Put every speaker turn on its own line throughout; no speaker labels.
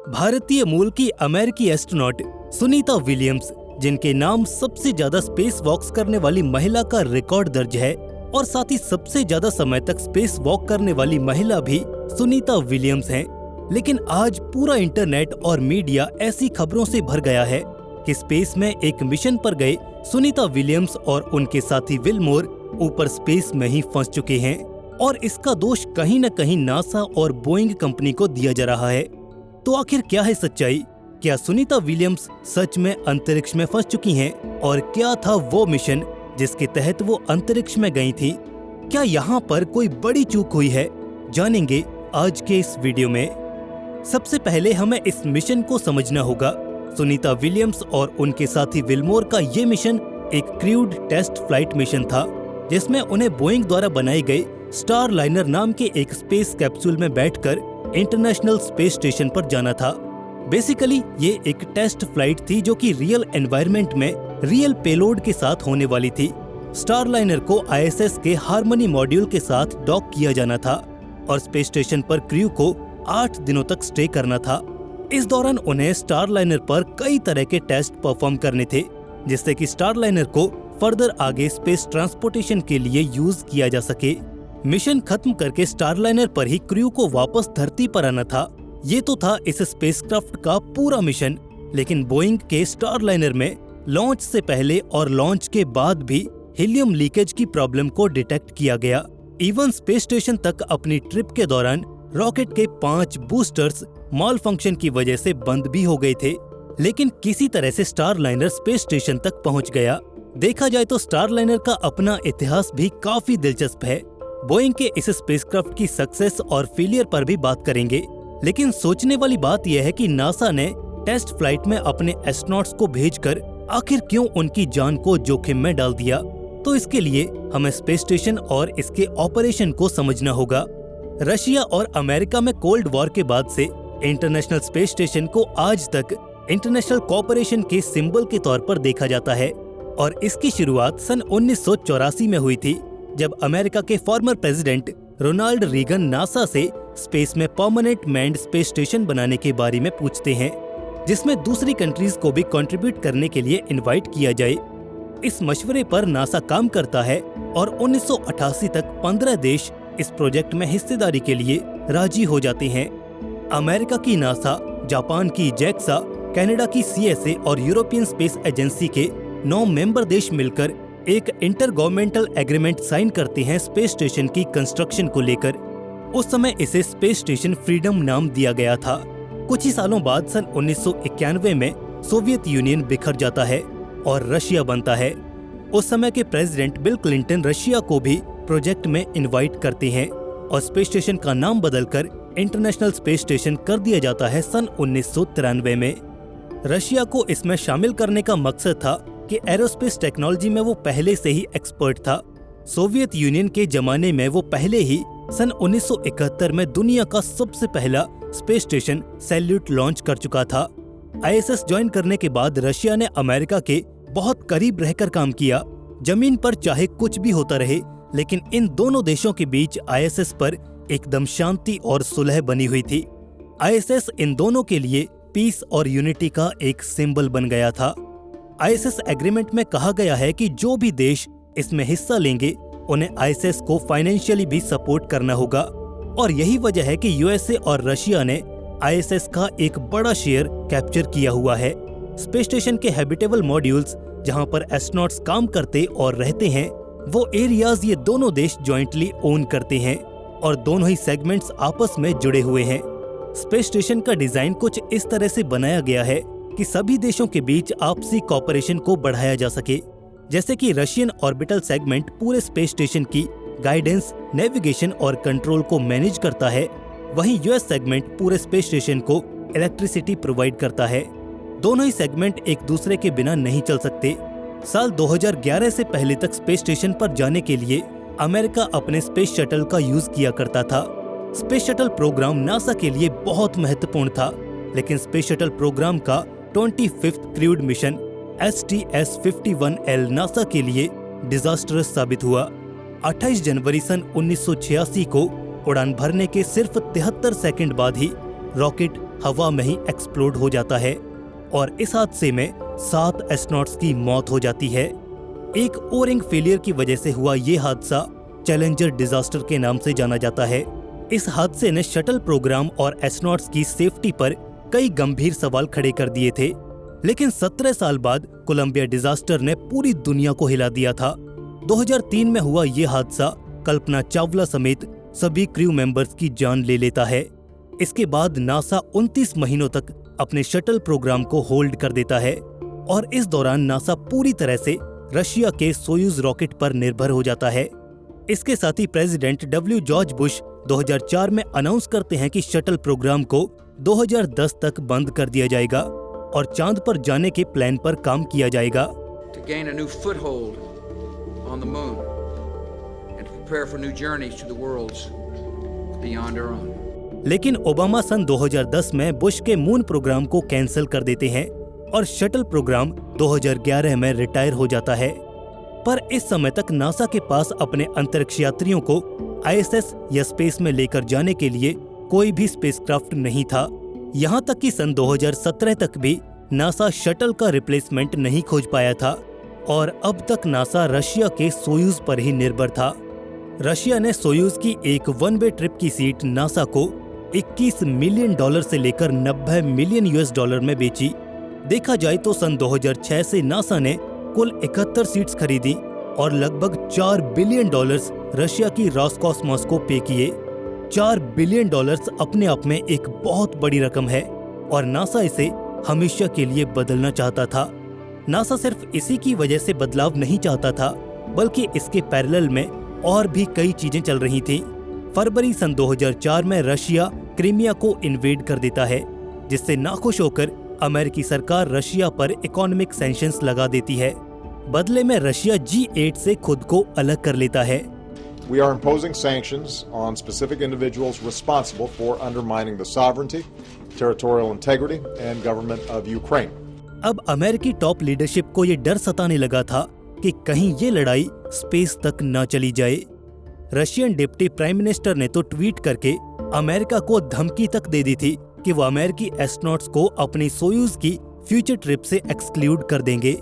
भारतीय मूल की अमेरिकी एस्ट्रोनॉट सुनीता विलियम्स, जिनके नाम सबसे ज्यादा स्पेस वॉक्स करने वाली महिला का रिकॉर्ड दर्ज है और साथ ही सबसे ज्यादा समय तक स्पेस वॉक करने वाली महिला भी सुनीता विलियम्स हैं। लेकिन आज पूरा इंटरनेट और मीडिया ऐसी खबरों से भर गया है कि स्पेस में एक मिशन पर गए सुनीता विलियम्स और उनके साथी विलमोर ऊपर स्पेस में ही फंस चुके हैं और इसका दोष कहीं न कहीं नासा और बोइंग कंपनी को दिया जा रहा है। तो आखिर क्या है सच्चाई? क्या सुनीता विलियम्स सच में अंतरिक्ष में फंस चुकी हैं? और क्या था वो मिशन जिसके तहत वो अंतरिक्ष में गई थी? क्या यहाँ पर कोई बड़ी चूक हुई है? जानेंगे आज के इस वीडियो में। सबसे पहले हमें इस मिशन को समझना होगा। सुनीता विलियम्स और उनके साथी विलमोर का ये मिशन एक क्रूड टेस्ट फ्लाइट मिशन था, जिसमें उन्हें बोइंग द्वारा बनाए गए स्टार लाइनर नाम के एक स्पेस कैप्सूल में बैठकर इंटरनेशनल स्पेस स्टेशन पर जाना था। बेसिकली ये एक टेस्ट फ्लाइट थी जो कि रियल एनवायरनमेंट में रियल पेलोड के साथ होने वाली थी। स्टार लाइनर को ISS के हार्मनी मॉड्यूल के साथ डॉक किया जाना था और स्पेस स्टेशन पर क्रू को 8 दिनों तक स्टे करना था। इस दौरान उन्हें स्टार लाइनर पर कई तरह के टेस्ट परफॉर्म करने थे, जिससे कि स्टार लाइनर को फर्दर आगे स्पेस ट्रांसपोर्टेशन के लिए यूज किया जा सके। मिशन खत्म करके स्टार लाइनर पर ही क्रू को वापस धरती पर आना था। ये तो था इस स्पेसक्राफ्ट का पूरा मिशन। लेकिन बोइंग के स्टार लाइनर में लॉन्च से पहले और लॉन्च के बाद भी हीलियम लीकेज की प्रॉब्लम को डिटेक्ट किया गया। इवन स्पेस स्टेशन तक अपनी ट्रिप के दौरान रॉकेट के 5 बूस्टर्स माल फंक्शन की वजह से बंद भी हो गए थे। लेकिन किसी तरह से स्टार लाइनर स्पेस स्टेशन तक पहुंच गया। देखा जाए तो स्टार लाइनर का अपना इतिहास भी काफी दिलचस्प है। बोइंग के इस स्पेसक्राफ्ट की सक्सेस और फेलियर पर भी बात करेंगे। लेकिन सोचने वाली बात यह है कि नासा ने टेस्ट फ्लाइट में अपने एस्ट्रोनॉट्स को भेजकर आखिर क्यों उनकी जान को जोखिम में डाल दिया। तो इसके लिए हमें स्पेस स्टेशन और इसके ऑपरेशन को समझना होगा। रशिया और अमेरिका में कोल्ड वॉर के बाद से इंटरनेशनल स्पेस स्टेशन को आज तक इंटरनेशनल कोऑपरेशन के सिंबल के तौर पर देखा जाता है और इसकी शुरुआत सन 1984 में हुई थी, जब अमेरिका के former president Ronald Reagan NASA से स्पेस में परमानेंट मैन्ड स्पेस स्टेशन बनाने के बारे में पूछते हैं, जिसमें दूसरी कंट्रीज को भी कंट्रीब्यूट करने के लिए इनवाइट किया जाए। इस मशवरे पर नासा काम करता है और 1988 तक 15 देश इस प्रोजेक्ट में हिस्सेदारी के लिए राजी हो जाते हैं। अमेरिका की नासा, जापान की JAXA, कनाडा की CSA और यूरोपियन स्पेस एजेंसी के 9 मेंबर देश मिलकर एक इंटर गवर्नमेंटल एग्रीमेंट साइन करते हैं स्पेस स्टेशन की कंस्ट्रक्शन को लेकर। उस समय इसे स्पेस स्टेशन फ्रीडम नाम दिया गया था। कुछ ही सालों बाद सन 1991 में सोवियत यूनियन बिखर जाता है और रशिया बनता है। उस समय के प्रेसिडेंट बिल क्लिंटन रशिया को भी प्रोजेक्ट में इनवाइट करते हैं और स्पेस स्टेशन का नाम बदलकर इंटरनेशनल स्पेस स्टेशन कर दिया जाता है सन 1993 में। रशिया को इसमें शामिल करने का मकसद था कि एरोस्पेस टेक्नोलॉजी में वो पहले से ही एक्सपर्ट था। सोवियत यूनियन के जमाने में वो पहले ही सन 1971 में दुनिया का सबसे पहला स्पेस स्टेशन सैल्यूट लॉन्च कर चुका था। ISS ज्वाइन करने के बाद रशिया ने अमेरिका के बहुत करीब रहकर काम किया। जमीन पर चाहे कुछ भी होता रहे, लेकिन इन दोनों देशों के बीच ISS पर एकदम शांति और सुलह बनी हुई थी। ISS इन दोनों के लिए पीस और यूनिटी का एक सिंबल बन गया था। ISS एग्रीमेंट में कहा गया है कि जो भी देश इसमें हिस्सा लेंगे उन्हें ISS को फाइनेंशियली भी सपोर्ट करना होगा और यही वजह है कि USA और रशिया ने ISS का एक बड़ा शेयर कैप्चर किया हुआ है। स्पेस स्टेशन के हैबिटेबल मॉड्यूल्स, जहां पर एस्ट्रोनॉट्स काम करते और रहते हैं, वो एरियाज ये दोनों देश जॉइंटली ओन करते हैं और दोनों ही सेगमेंट्स आपस में जुड़े हुए हैं। स्पेस स्टेशन का डिजाइन कुछ इस तरह से बनाया गया है कि सभी देशों के बीच आपसी कोऑपरेशन को बढ़ाया जा सके। जैसे कि रशियन ऑर्बिटल सेगमेंट पूरे स्पेस स्टेशन की गाइडेंस, नेविगेशन और कंट्रोल को मैनेज करता है, वहीं US सेगमेंट पूरे स्पेस स्टेशन को इलेक्ट्रिसिटी प्रोवाइड करता है। दोनों ही सेगमेंट एक दूसरे के बिना नहीं चल सकते। साल 2011 से पहले तक स्पेस स्टेशन पर जाने के लिए अमेरिका अपने स्पेस शटल का यूज किया करता था। स्पेस शटल प्रोग्राम नासा के लिए बहुत महत्वपूर्ण था, लेकिन स्पेस शटल प्रोग्राम का 25th crude mission STS-51L NASA के लिए डिजास्टरस साबित हुआ। 28 जनवरी सन 1986 को उड़ान भरने के सिर्फ 73 सेकंड बाद ही रॉकेट हवा में ही एक्सप्लोड हो जाता है और इस हादसे में 7 एस्ट्रोनॉट्स की मौत हो जाती है। एक ओरिंग फेलियर की वजह से हुआ ये हादसा चैलेंजर डिजास्टर के नाम से जाना जाता है। इस हादसे ने शटल प्रोग्राम और एस्ट्रोनॉट्स की सेफ्टी पर कई गंभीर सवाल खड़े कर दिए थे, लेकिन 17 साल बाद कोलंबिया डिजास्टर ने पूरी दुनिया को हिला दिया था। 2003 में हुआ ये हादसा कल्पना चावला समेत सभी क्रू मेंबर्स की जान ले लेता है। इसके बाद नासा 29 महीनों तक अपने शटल प्रोग्राम को होल्ड कर देता है और इस दौरान नासा पूरी तरह से रशिया के सोयूज रॉकेट पर निर्भर हो जाता है। इसके साथ ही प्रेसिडेंट जॉर्ज बुश 2004 में अनाउंस करते हैं कि शटल प्रोग्राम को 2010 तक बंद कर दिया जाएगा और चांद पर जाने के प्लान पर काम किया जाएगा।
To gain a new foothold on the moon and to prepare for new journeys to the worlds beyond our own.
लेकिन ओबामा सन 2010 में बुश के मून प्रोग्राम को कैंसिल कर देते हैं और शटल प्रोग्राम 2011 में रिटायर हो जाता है। पर इस समय तक नासा के पास अपने अंतरिक्ष यात्रियों को ISS या स्पेस में लेकर जाने के लिए कोई भी स्पेसक्राफ्ट नहीं था। यहाँ तक कि सन 2017 तक भी नासा शटल का रिप्लेसमेंट नहीं खोज पाया था और अब तक नासा रशिया के सोयूज पर ही निर्भर था। रशिया ने सोयूज की एक वन वे ट्रिप की सीट नासा को $21 मिलियन से लेकर $90 मिलियन में बेची। देखा जाए तो सन 2006 से नासा ने कुल 71 सीट्स खरीदी और लगभग $4 बिलियन रशिया की रॉसकॉस्मोस को पे किए। $4 बिलियन अपने आप में एक बहुत बड़ी रकम है और नासा इसे हमेशा के लिए बदलना चाहता था। नासा सिर्फ इसी की वजह से बदलाव नहीं चाहता था, बल्कि इसके पैरेलल में और भी कई चीजें चल रही थी। फरवरी सन 2004 में रशिया क्रीमिया को इन्वेड कर देता है, जिससे नाखुश होकर अमेरिकी सरकार रशिया पर इकोनॉमिक सैंक्शंस लगा देती है। बदले में रशिया G8 से खुद को अलग कर लेता है।
We are imposing sanctions on specific individuals responsible for undermining the sovereignty, territorial integrity and government of Ukraine.
अब अमेरिकी टॉप लीडरशिप को ये डर सताने लगा था कि कहीं ये लड़ाई स्पेस तक न चली जाए। रशियन डिप्टी प्राइम मिनिस्टर ने तो ट्वीट करके अमेरिका को धमकी तक दे दी थी कि वो अमेरिकी एस्ट्रोनॉट्स को अपनी सोयूज की फ्यूचर ट्रिप से एक्सक्लूड कर देंगे।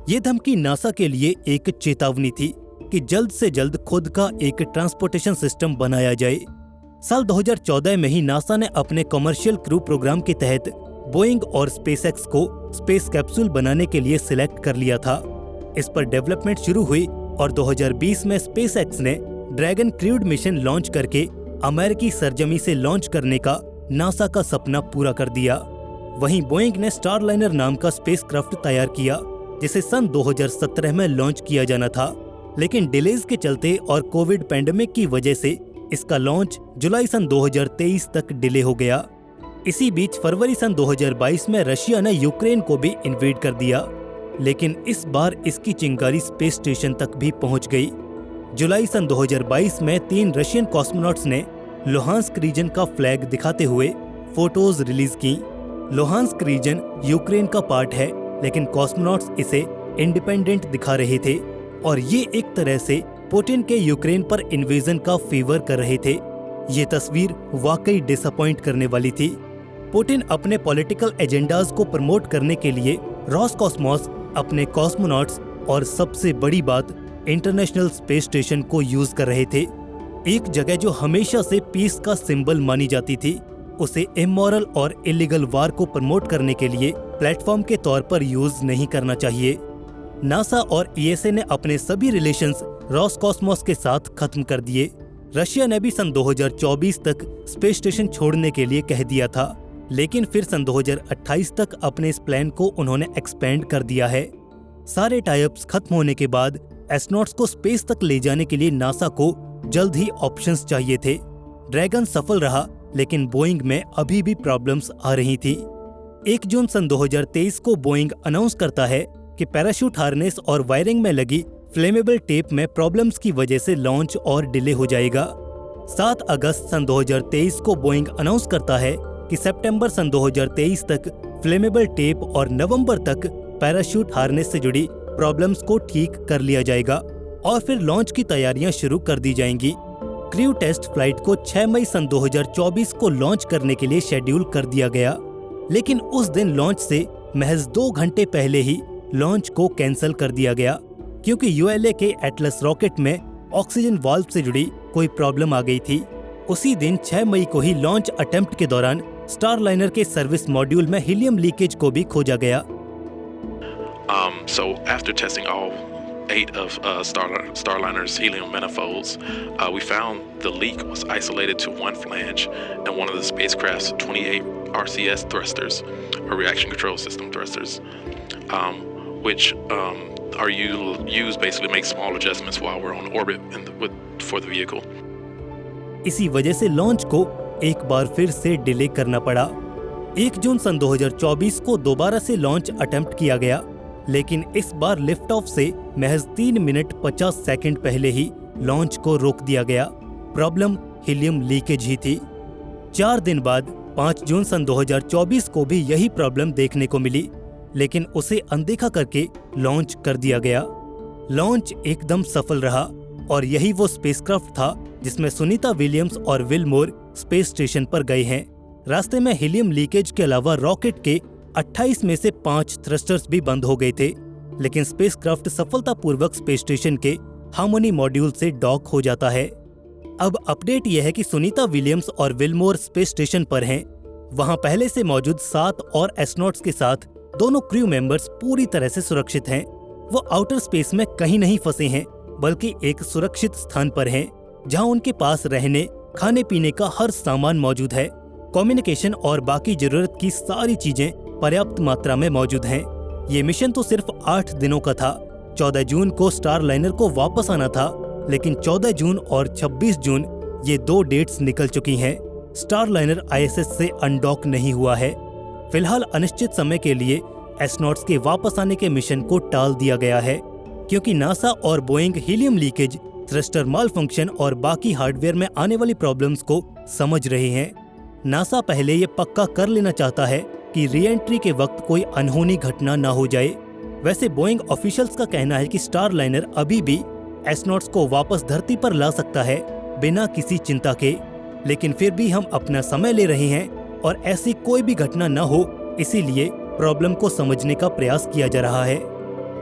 ये धमकी नासा के लिए एक चेतावनी थी कि जल्द से जल्द खुद का एक ट्रांसपोर्टेशन सिस्टम बनाया जाए। साल 2014 में ही नासा ने अपने कमर्शियल क्रू प्रोग्राम के तहत बोइंग और स्पेसएक्स को स्पेस कैप्सूल बनाने के लिए सिलेक्ट कर लिया था। इस पर डेवलपमेंट शुरू हुई और 2020 में स्पेसएक्स ने ड्रैगन क्रूड मिशन लॉन्च करके अमेरिकी सरजमी से लॉन्च करने का नासा का सपना पूरा कर दिया। वहीं बोइंग ने स्टारलाइनर नाम का स्पेसक्राफ्ट तैयार किया, जिसे सन 2017 में लॉन्च किया जाना था, लेकिन डिलेज के चलते और कोविड पैंडेमिक की वजह से इसका लॉन्च जुलाई सन 2023 तक डिले हो गया। इसी बीच फरवरी सन 2022 में रशिया ने यूक्रेन को भी इन्वेड कर दिया, लेकिन इस बार इसकी चिंगारी स्पेस स्टेशन तक भी पहुंच गई। जुलाई सन 2022 में 3 रशियन कॉस्मोनॉट्स ने लुहांस्क रीजन का फ्लैग दिखाते हुए फोटोज रिलीज की। लुहांस्क रीजन यूक्रेन का पार्ट है, लेकिन कॉस्मोनॉट्स इसे इंडिपेंडेंट दिखा रहे थे और ये एक तरह से पुतिन के यूक्रेन पर इन्वेजन का फेवर कर रहे थे। ये तस्वीर वाकई डिसअपॉइंट करने वाली थी। पुतिन अपने पॉलिटिकल एजेंडाज को प्रमोट करने के लिए रॉसकॉस्मोस, अपने कॉस्मोनॉट्स और सबसे बड़ी बात इंटरनेशनल स्पेस स्टेशन को यूज कर रहे थे। एक जगह जो हमेशा से पीस का सिंबल मानी जाती थी, उसे इमोरल और इलीगल वार को प्रमोट करने के लिए प्लेटफॉर्म के तौर पर यूज नहीं करना चाहिए। नासा और ESA ने अपने सभी रिलेशंस रॉसकॉस्मोस के साथ खत्म कर दिए। रशिया ने भी सन 2024 तक स्पेस स्टेशन छोड़ने के लिए कह दिया था, लेकिन फिर सन 2028 तक अपने इस प्लान को उन्होंने एक्सपेंड कर दिया है। सारे टाइप्स खत्म होने के बाद एस्ट्रोनॉट्स को स्पेस तक ले जाने के लिए नासा को जल्द ही ऑप्शंस चाहिए थे। ड्रैगन सफल रहा, लेकिन बोइंग में अभी भी प्रॉब्लम्स आ रही थी। 1 जून सन 2023 को बोइंग अनाउंस करता है कि पैराशूट हार्नेस और वायरिंग में लगी फ्लेमेबल टेप में प्रॉब्लम्स की वजह से लॉन्च और डिले हो जाएगा। 7 अगस्त सन 2023 को बोइंग अनाउंस करता है कि सितंबर सन 2023 तक फ्लेमेबल टेप और नवंबर तक पैराशूट हार्नेस से जुड़ी प्रॉब्लम्स को ठीक कर लिया जाएगा और फिर लॉन्च की तैयारियां शुरू कर दी जाएंगी। क्रू टेस्ट फ्लाइट को 6 मई सन 2024 को लॉन्च करने के लिए शेड्यूल कर दिया गया, लेकिन उस दिन लॉन्च से महज 2 घंटे पहले ही लॉन्च को कैंसिल कर दिया गया क्योंकि यूएलए के एटलस रॉकेट में ऑक्सीजन वाल्व से जुड़ी कोई प्रॉब्लम आ गई थी। उसी दिन 6 मई को ही लॉन्च अटेम्प्ट के दौरान स्टारलाइनर के सर्विस मॉड्यूल में हीलियम लीकेज को भी खोजा गया।
So after testing all 8 of Starliner's helium manifolds, we found the leak was isolated to one flange and one of the spacecraft's 28 RCS thrusters, or reaction control system thrusters, which are used basically to make small adjustments while we're on orbit for the vehicle.
इसी वजह से launch को एक बार फिर से delay करना पड़ा। 1 जून सन 2024 को दोबारा से लॉन्च अटेम्प्ट किया गया, लेकिन इस बार लिफ्ट ऑफ से महज 3 मिनट 50 सेकंड पहले ही लॉन्च को रोक दिया गया। प्रॉब्लम हीलियम लीकेज ही थी। 4 दिन बाद 5 जून सन 2024 को भी यही प्रॉब्लम देखने को मिली, लेकिन उसे अनदेखा करके लॉन्च कर दिया गया। लॉन्च एकदम सफल रहा और यही वो स्पेसक्राफ्ट था जिसमें सुनीता विलियम्स और विल मोर स्पेस स्टेशन पर गए हैं। रास्ते में हीलियम लीकेज के अलावा रॉकेट के 28 में से 5 थ्रस्टर्स भी बंद हो गए थे, लेकिन स्पेसक्राफ्ट सफलतापूर्वक स्पेस स्टेशन के हार्मोनी मॉड्यूल से डॉक हो जाता है। अब अपडेट यह है कि सुनीता विलियम्स और विल मोर स्पेस स्टेशन पर हैं। वहां पहले से मौजूद 7 और एस्ट्रोनॉट्स के साथ दोनों क्रू मेंबर्स पूरी तरह से सुरक्षित हैं। वो आउटर स्पेस में कहीं नहीं फंसे हैं, बल्कि एक सुरक्षित स्थान पर हैं, जहां उनके पास रहने, खाने पीने का हर सामान मौजूद है। कम्युनिकेशन और बाकी जरूरत की सारी चीजें पर्याप्त मात्रा में मौजूद हैं। ये मिशन तो सिर्फ 8 दिनों का था। 14 जून को स्टारलाइनर को वापस आना था, लेकिन 14 जून और 26 जून ये 2 डेट्स निकल चुकी हैं। स्टारलाइनर आईएसएस से अनडॉक नहीं हुआ है। फिलहाल अनिश्चित समय के लिए एस्ट्रोनॉट्स के वापस आने के मिशन को टाल दिया गया है, क्योंकि नासा और बोइंग हीलियम लीकेज, थ्रस्टर माल फंक्शन और बाकी हार्डवेयर में आने वाली प्रॉब्लम्स को समझ रहे हैं। नासा पहले ये पक्का कर लेना चाहता है कि री-एंट्री के वक्त कोई अनहोनी घटना न हो जाए। वैसे बोइंग ऑफिशियल्स का कहना है कि स्टारलाइनर अभी भी एस्ट्रोनॉट्स को वापस धरती पर ला सकता है बिना किसी चिंता के, लेकिन फिर भी हम अपना समय ले रहे हैं और ऐसी कोई भी घटना न हो, इसीलिए प्रॉब्लम को समझने का प्रयास किया जा रहा है।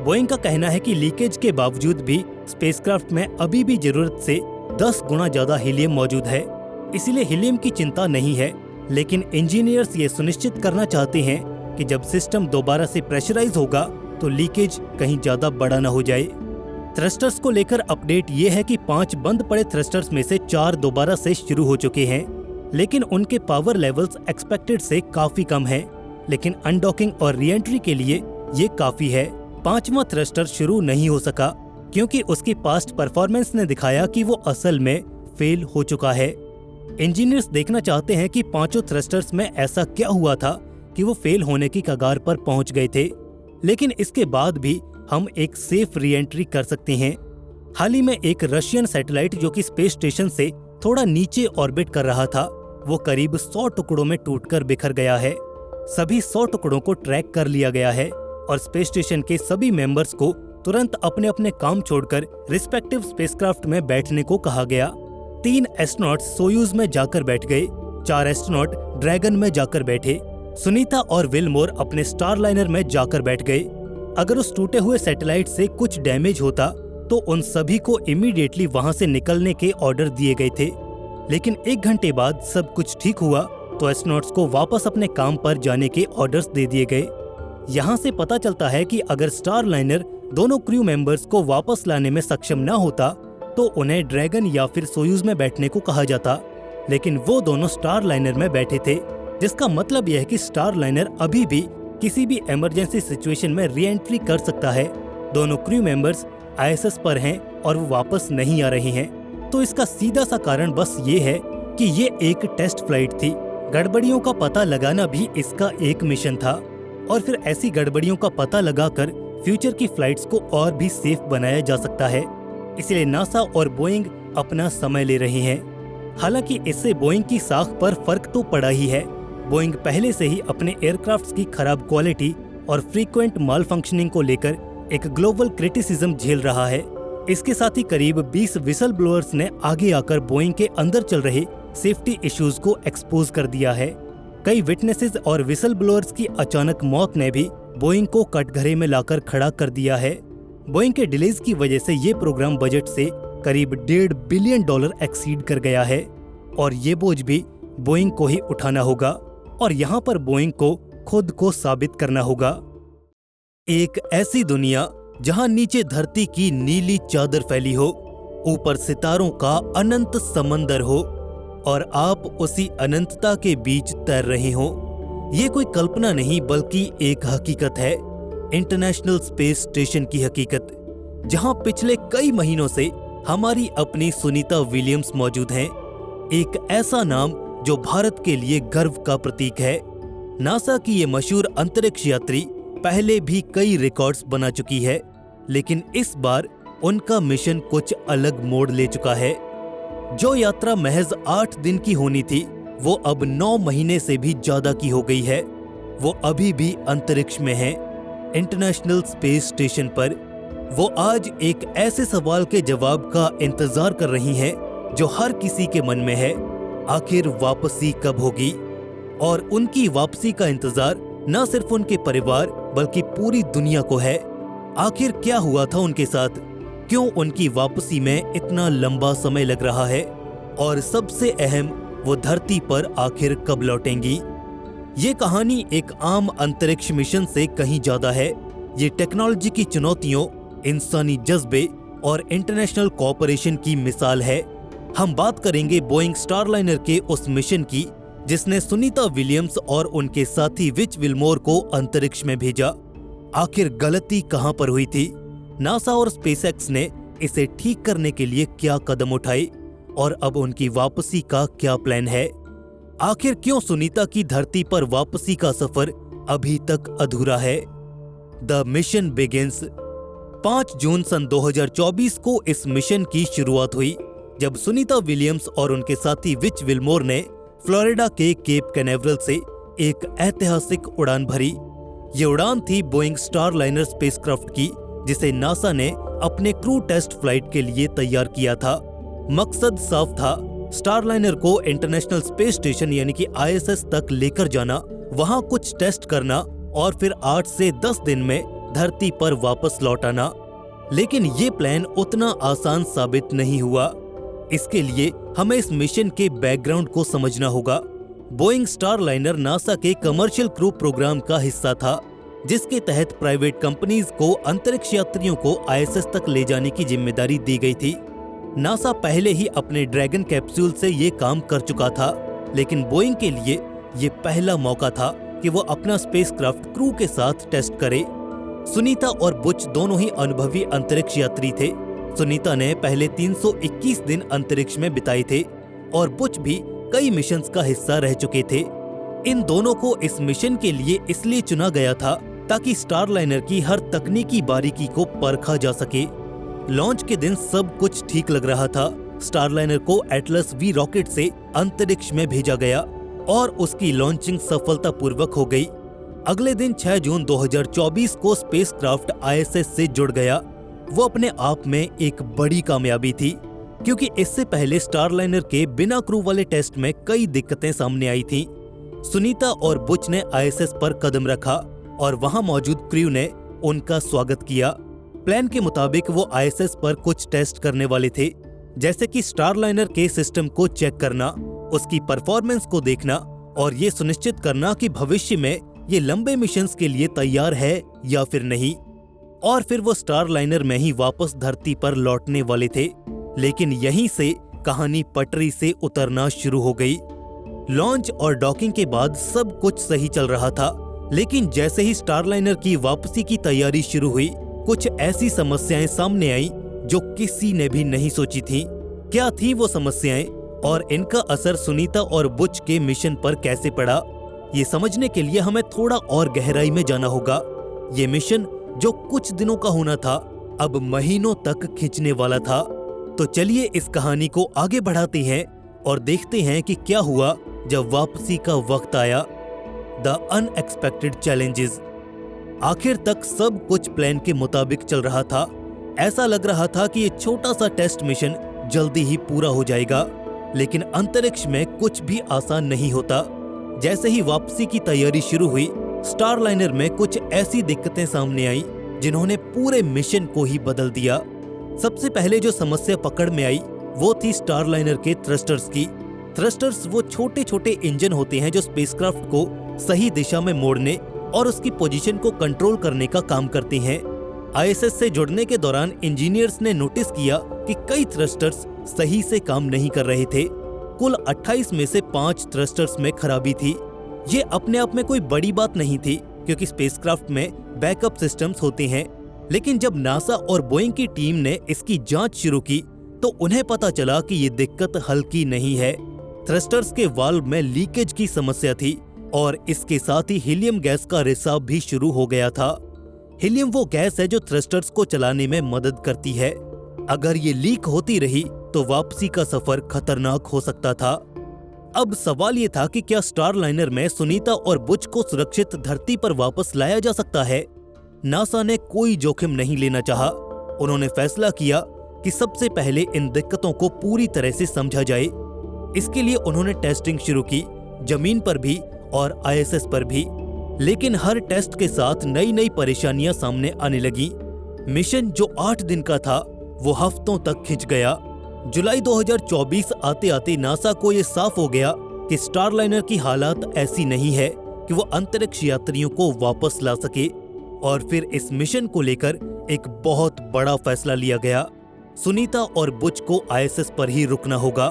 बोइंग का कहना है कि लीकेज के बावजूद भी स्पेसक्राफ्ट में अभी भी जरूरत से 10 गुना ज्यादा हीलियम मौजूद है, इसीलिए हीलियम की चिंता नहीं है। लेकिन इंजीनियर्स ये सुनिश्चित करना चाहते हैं कि जब सिस्टम दोबारा से प्रेशराइज होगा तो लीकेज कहीं ज्यादा बड़ा न हो जाए। थ्रस्टर्स को लेकर अपडेट ये है कि 5 बंद पड़े थ्रस्टर्स में से 4 दोबारा से शुरू हो चुके हैं, लेकिन उनके पावर लेवल्स एक्सपेक्टेड से काफी कम है। लेकिन अनडॉकिंग और री-एंट्री के लिए ये काफी है। 5वां थ्रस्टर शुरू नहीं हो सका क्योंकि उसकी पास्ट परफॉर्मेंस ने दिखाया कि वो असल में फेल हो चुका है। इंजीनियर्स देखना चाहते हैं कि 5 थ्रस्टर्स में ऐसा क्या हुआ था कि वो फेल होने की कगार पर पहुंच गए थे, लेकिन इसके बाद भी हम एक सेफ री-एंट्री कर सकते हैं। हाल ही में एक रशियन सैटेलाइट जो कि स्पेस स्टेशन से थोड़ा नीचे ऑर्बिट कर रहा था, वो करीब 100 टुकड़ों में टूटकर बिखर गया है। सभी 100 टुकड़ों को ट्रैक कर लिया गया है और स्पेस स्टेशन के सभी मेंबर्स को तुरंत अपने अपने काम छोड़कर रिस्पेक्टिव स्पेसक्राफ्ट में बैठने को कहा गया। 3 एस्ट्रोनॉट सोयूज में जाकर बैठ गए, 4 एस्ट्रोनॉट ड्रैगन में जाकर बैठे, सुनीता और विल मोर अपने स्टारलाइनर में जाकर बैठ गए। अगर उस टूटे हुए सैटेलाइट से कुछ डैमेज होता तो उन सभी को इमीडिएटली वहां से निकलने के ऑर्डर दिए गए थे, लेकिन 1 घंटे बाद सब कुछ ठीक हुआ तो एस्ट्रोनॉट्स को वापस अपने काम पर जाने के ऑर्डर्स दे दिए गए। यहाँ से पता चलता है कि अगर स्टारलाइनर दोनों क्रू मेंबर्स को वापस लाने में सक्षम न होता तो उन्हें ड्रैगन या फिर सोयूज में बैठने को कहा जाता, लेकिन वो दोनों स्टारलाइनर में बैठे थे, जिसका मतलब यह है कि स्टारलाइनर अभी भी किसी भी इमरजेंसी सिचुएशन में री-एंट्री कर सकता है। दोनों क्रू मेंबर्स आईएसएस पर हैं और वो वापस नहीं आ रहे हैं। तो इसका सीधा सा कारण बस ये है कि ये एक टेस्ट फ्लाइट थी। गड़बड़ियों का पता लगाना भी इसका एक मिशन था और फिर ऐसी गड़बड़ियों का पता लगाकर फ्यूचर की फ्लाइट्स को और भी सेफ बनाया जा सकता है। इसलिए नासा और बोइंग अपना समय ले रहे हैं। हालांकि इससे बोइंग की साख पर फर्क तो पड़ा ही है। बोइंग पहले से ही अपने एयरक्राफ्ट्स की खराब क्वालिटी और फ्रीक्वेंट माल फंक्शनिंग को लेकर एक ग्लोबल क्रिटिसिज्म झेल रहा है। इसके साथ ही करीब 20 विसल ब्लोअर्स ने आगे आकर बोइंग के अंदर चल रहे सेफ्टी इश्यूज को एक्सपोज कर दिया है। कई विटनेसेस और विसल ब्लोअर्स की अचानक मौत ने भी बोइंग को कटघरे में लाकर खड़ा कर दिया है। बोइंग के डिलेज की वजह से ये प्रोग्राम बजट से करीब $1.5 बिलियन एक्सीड कर गया है और ये बोझ भी बोइंग को ही उठाना होगा और यहाँ पर बोइंग को खुद को साबित करना होगा। एक ऐसी दुनिया जहाँ नीचे धरती की नीली चादर फैली हो, ऊपर सितारों का अनंत समंदर हो और आप उसी अनंतता के बीच तैर रहे हो। ये कोई कल्पना नहीं बल्कि एक हकीकत है, इंटरनेशनल स्पेस स्टेशन की हकीकत, जहां पिछले कई महीनों से हमारी अपनी सुनीता विलियम्स मौजूद हैं। एक ऐसा नाम जो भारत के लिए गर्व का प्रतीक है। नासा की ये मशहूर अंतरिक्ष यात्री पहले भी कई रिकॉर्ड्स बना चुकी है, लेकिन इस बार उनका मिशन कुछ अलग मोड़ ले चुका है। जो यात्रा महज 8 दिन की होनी थी, वो अब 9 महीने से भी ज्यादा की हो गई है। वो अभी भी अंतरिक्ष में है, इंटरनेशनल स्पेस स्टेशन पर। वो आज एक ऐसे सवाल के जवाब का इंतजार कर रही हैं जो हर किसी के मन में है, आखिर वापसी कब होगी। और उनकी वापसी का इंतजार न सिर्फ उनके परिवार बल्कि पूरी दुनिया को है। आखिर क्या हुआ था उनके साथ, क्यों उनकी वापसी में इतना लंबा समय लग रहा है और सबसे अहम, वो धरती पर आखिर कब लौटेंगी। ये कहानी एक आम अंतरिक्ष मिशन से कहीं ज्यादा है। ये टेक्नोलॉजी की चुनौतियों, इंसानी जज्बे और इंटरनेशनल कोऑपरेशन की मिसाल है। हम बात करेंगे बोइंग स्टारलाइनर के उस मिशन की जिसने सुनीता विलियम्स और उनके साथी विच विलमोर को अंतरिक्ष में भेजा। आखिर गलती कहां पर हुई थी, नासा और स्पेसएक्स ने इसे ठीक करने के लिए क्या कदम उठाए और अब उनकी वापसी का क्या प्लान है। आखिर क्यों सुनीता की धरती पर वापसी का सफर अभी तक अधूरा है। The mission begins. 5 जून सन 2024 को इस मिशन की शुरुआत हुई जब सुनीता विलियम्स और उनके साथी विच विलमोर ने फ्लोरिडा के केप कैनावरल से एक ऐतिहासिक उड़ान भरी। ये उड़ान थी बोइंग स्टारलाइनर स्पेसक्राफ्ट की, जिसे नासा ने अपने क्रू टेस्ट फ्लाइट के लिए तैयार किया था। मकसद साफ था, स्टारलाइनर को इंटरनेशनल स्पेस स्टेशन यानी कि ISS तक लेकर जाना, वहां कुछ टेस्ट करना और फिर 8 से 10 दिन में धरती पर वापस लौट आना। लेकिन ये प्लान उतना आसान साबित नहीं हुआ। इसके लिए हमें इस मिशन के बैकग्राउंड को समझना होगा। बोइंग स्टारलाइनर नासा के कमर्शियल क्रू प्रोग्राम का हिस्सा था, जिसके तहत प्राइवेट कंपनीज को अंतरिक्ष यात्रियों को ISS तक ले जाने की जिम्मेदारी दी गई थी। नासा पहले ही अपने ड्रैगन कैप्सूल से ये काम कर चुका था, लेकिन बोइंग के लिए ये पहला मौका था कि वो अपना स्पेसक्राफ्ट क्रू के साथ टेस्ट करे। सुनीता और बुच दोनों ही अनुभवी अंतरिक्ष यात्री थे। सुनीता ने पहले 321 दिन अंतरिक्ष में बिताए थे और बुच भी कई मिशंस का हिस्सा रह चुके थे। इन दोनों को इस मिशन के लिए इसलिए चुना गया था ताकि स्टारलाइनर की हर तकनीकी बारीकी को परखा जा सके। लॉन्च के दिन सब कुछ ठीक लग रहा था। स्टारलाइनर को एटलस V रॉकेट से अंतरिक्ष में भेजा गया और उसकी लॉन्चिंग सफलतापूर्वक हो गई। अगले दिन 6 जून 2024 को स्पेसक्राफ्ट ISS से जुड़ गया। वो अपने आप में एक बड़ी कामयाबी थी, क्योंकि इससे पहले स्टारलाइनर के बिना क्रू वाले टेस्ट में कई दिक्कतें सामने आई थीं। सुनीता और बुच ने ISS पर कदम रखा और वहां मौजूद क्रू ने उनका स्वागत किया। प्लान के मुताबिक वो ISS पर कुछ टेस्ट करने वाले थे, जैसे कि स्टारलाइनर के सिस्टम को चेक करना, उसकी परफॉर्मेंस को देखना और ये सुनिश्चित करना कि भविष्य में ये लंबे मिशंस के लिए तैयार है या फिर नहीं। और फिर वो स्टारलाइनर में ही वापस धरती पर लौटने वाले थे। लेकिन यहीं से कहानी पटरी से उतरना शुरू हो गई। लॉन्च और डॉकिंग के बाद सब कुछ सही चल रहा था, लेकिन जैसे ही स्टारलाइनर की वापसी की तैयारी शुरू हुई, कुछ ऐसी समस्याएं सामने आई जो किसी ने भी नहीं सोची थी। क्या थी वो समस्याएं और इनका असर सुनीता और बुच के मिशन पर कैसे पड़ा, ये समझने के लिए हमें थोड़ा और गहराई में जाना होगा। ये मिशन जो कुछ दिनों का होना था, अब महीनों तक खिंचने वाला था। तो चलिए इस कहानी को आगे बढ़ाते हैं और देखते हैं कि क्या हुआ जब वापसी का वक्त आया। The unexpected challenges. आखिर तक सब कुछ प्लान के मुताबिक चल रहा था, ऐसा लग रहा था कि ये छोटा सा टेस्ट मिशन जल्दी ही पूरा हो जाएगा, लेकिन अंतरिक्ष में कुछ भी आसान नहीं होता। जैसे ही वापसी की तैयारी शुरू हुई, स्टारलाइनर में कुछ ऐसी दिक्कतें सामने आई जिन्होंने पूरे मिशन को ही बदल दिया। सबसे पहले जो समस्या पकड़ में आई वो थी स्टारलाइनर के थ्रस्टर्स की। थ्रस्टर्स वो छोटे छोटे इंजन होते हैं जो स्पेसक्राफ्ट को सही दिशा में मोड़ने और उसकी पोजीशन को कंट्रोल करने का काम करते हैं। आईएसएस से जुड़ने के दौरान इंजीनियर्स ने नोटिस किया कि कई थ्रस्टर्स सही से काम नहीं कर रहे थे। कुल 28 में से 5 थ्रस्टर्स में खराबी थी। ये अपने आप में कोई बड़ी बात नहीं थी क्योंकि स्पेसक्राफ्ट में बैकअप सिस्टम्स होते हैं, लेकिन जब नासा और बोइंग की टीम ने इसकी जांच शुरू की तो उन्हें पता चला कि ये दिक्कत हल्की नहीं है। थ्रस्टर्स के वाल्व में लीकेज की समस्या थी और इसके साथ ही हीलियम गैस का रिसाव भी शुरू हो गया था। हीलियम वो गैस है जो थ्रस्टर्स को चलाने में मदद करती है। अगर ये लीक होती रही तो वापसी का सफर खतरनाक हो सकता था। अब सवाल ये था कि क्या स्टारलाइनर में सुनीता और बुच को सुरक्षित धरती पर वापस लाया जा सकता है। नासा ने कोई जोखिम नहीं लेना चाहा। उन्होंने फैसला किया कि सबसे पहले इन दिक्कतों को पूरी तरह से समझा जाए। इसके लिए उन्होंने टेस्टिंग शुरू की, जमीन पर भी और आईएसएस पर भी। लेकिन हर टेस्ट के साथ नई नई परेशानियां सामने आने लगी। मिशन जो 8 दिन का था वो हफ्तों तक खिंच गया। जुलाई 2024 आते आते नासा को ये साफ हो गया कि स्टारलाइनर की हालात ऐसी नहीं है कि वो अंतरिक्ष यात्रियों को वापस ला सके। और फिर इस मिशन को लेकर एक बहुत बड़ा फैसला लिया गया। सुनीता और बुच को आईएसएस पर ही रुकना होगा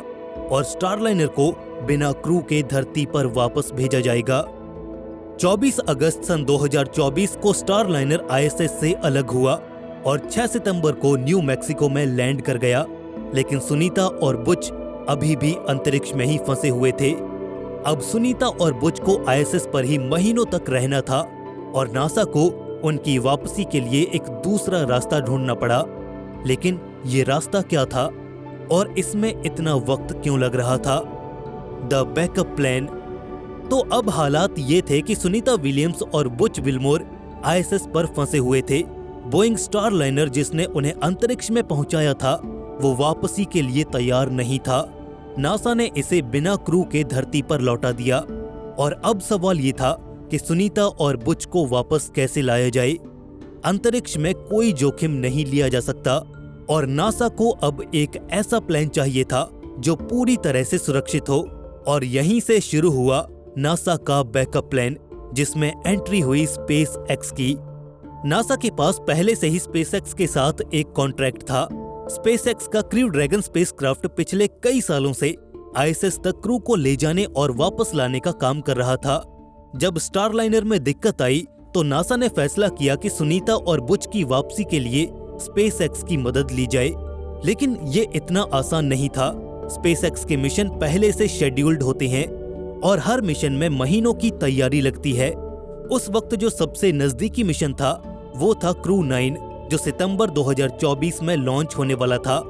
और स्टारलाइनर को बिना क्रू के धरती पर वापस भेजा जाएगा। 24 अगस्त सन 2024 को स्टारलाइनर आईएसएस से अलग हुआ और 6 सितंबर को न्यू मैक्सिको में लैंड कर गया। लेकिन सुनीता और बुच अभी भी अंतरिक्ष में ही फंसे हुए थे। अब सुनीता और बुच को आईएसएस पर ही महीनों तक रहना था और नासा को उनकी वापसी के लिए एक दूसरा रास्ता ढूंढना पड़ा। लेकिन ये रास्ता क्या था और इसमें इतना वक्त क्यों लग रहा था? The backup plan. तो अब हालात ये थे कि सुनीता विलियम्स और बुच विल्मोर आईएसएस पर फंसे हुए थे। बोइंग स्टारलाइनर जिसने उन्हें अंतरिक्ष में पहुंचाया था वो वापसी के लिए तैयार नहीं था। नासा ने इसे बिना क्रू के धरती पर लौटा दिया और अब सवाल ये था कि सुनीता और बुच को वापस कैसे लाया जाए। अंतरिक्ष में कोई जोखिम नहीं लिया जा सकता और नासा को अब एक ऐसा प्लान चाहिए था जो पूरी तरह से सुरक्षित हो। और यहीं से शुरू हुआ नासा का बैकअप प्लान, जिसमें एंट्री हुई स्पेस एक्स की। नासा के पास पहले से ही स्पेस एक्स के साथ एक कॉन्ट्रैक्ट था। स्पेस एक्स का क्रू ड्रैगन स्पेसक्राफ्ट पिछले कई सालों से आईएसएस तक क्रू को ले जाने और वापस लाने का काम कर रहा था। जब स्टारलाइनर में दिक्कत आई तो नासा ने फैसला किया कि सुनीता और बुच की वापसी के लिए स्पेस एक्स की मदद ली जाए। लेकिन ये इतना आसान नहीं था। स्पेस एक्स के मिशन पहले से शेड्यूल्ड होते हैं और हर मिशन में महीनों की तैयारी लगती है। उस वक्त जो सबसे नजदीकी मिशन था वो था क्रू 9, जो सितंबर 2024 में लॉन्च होने वाला था।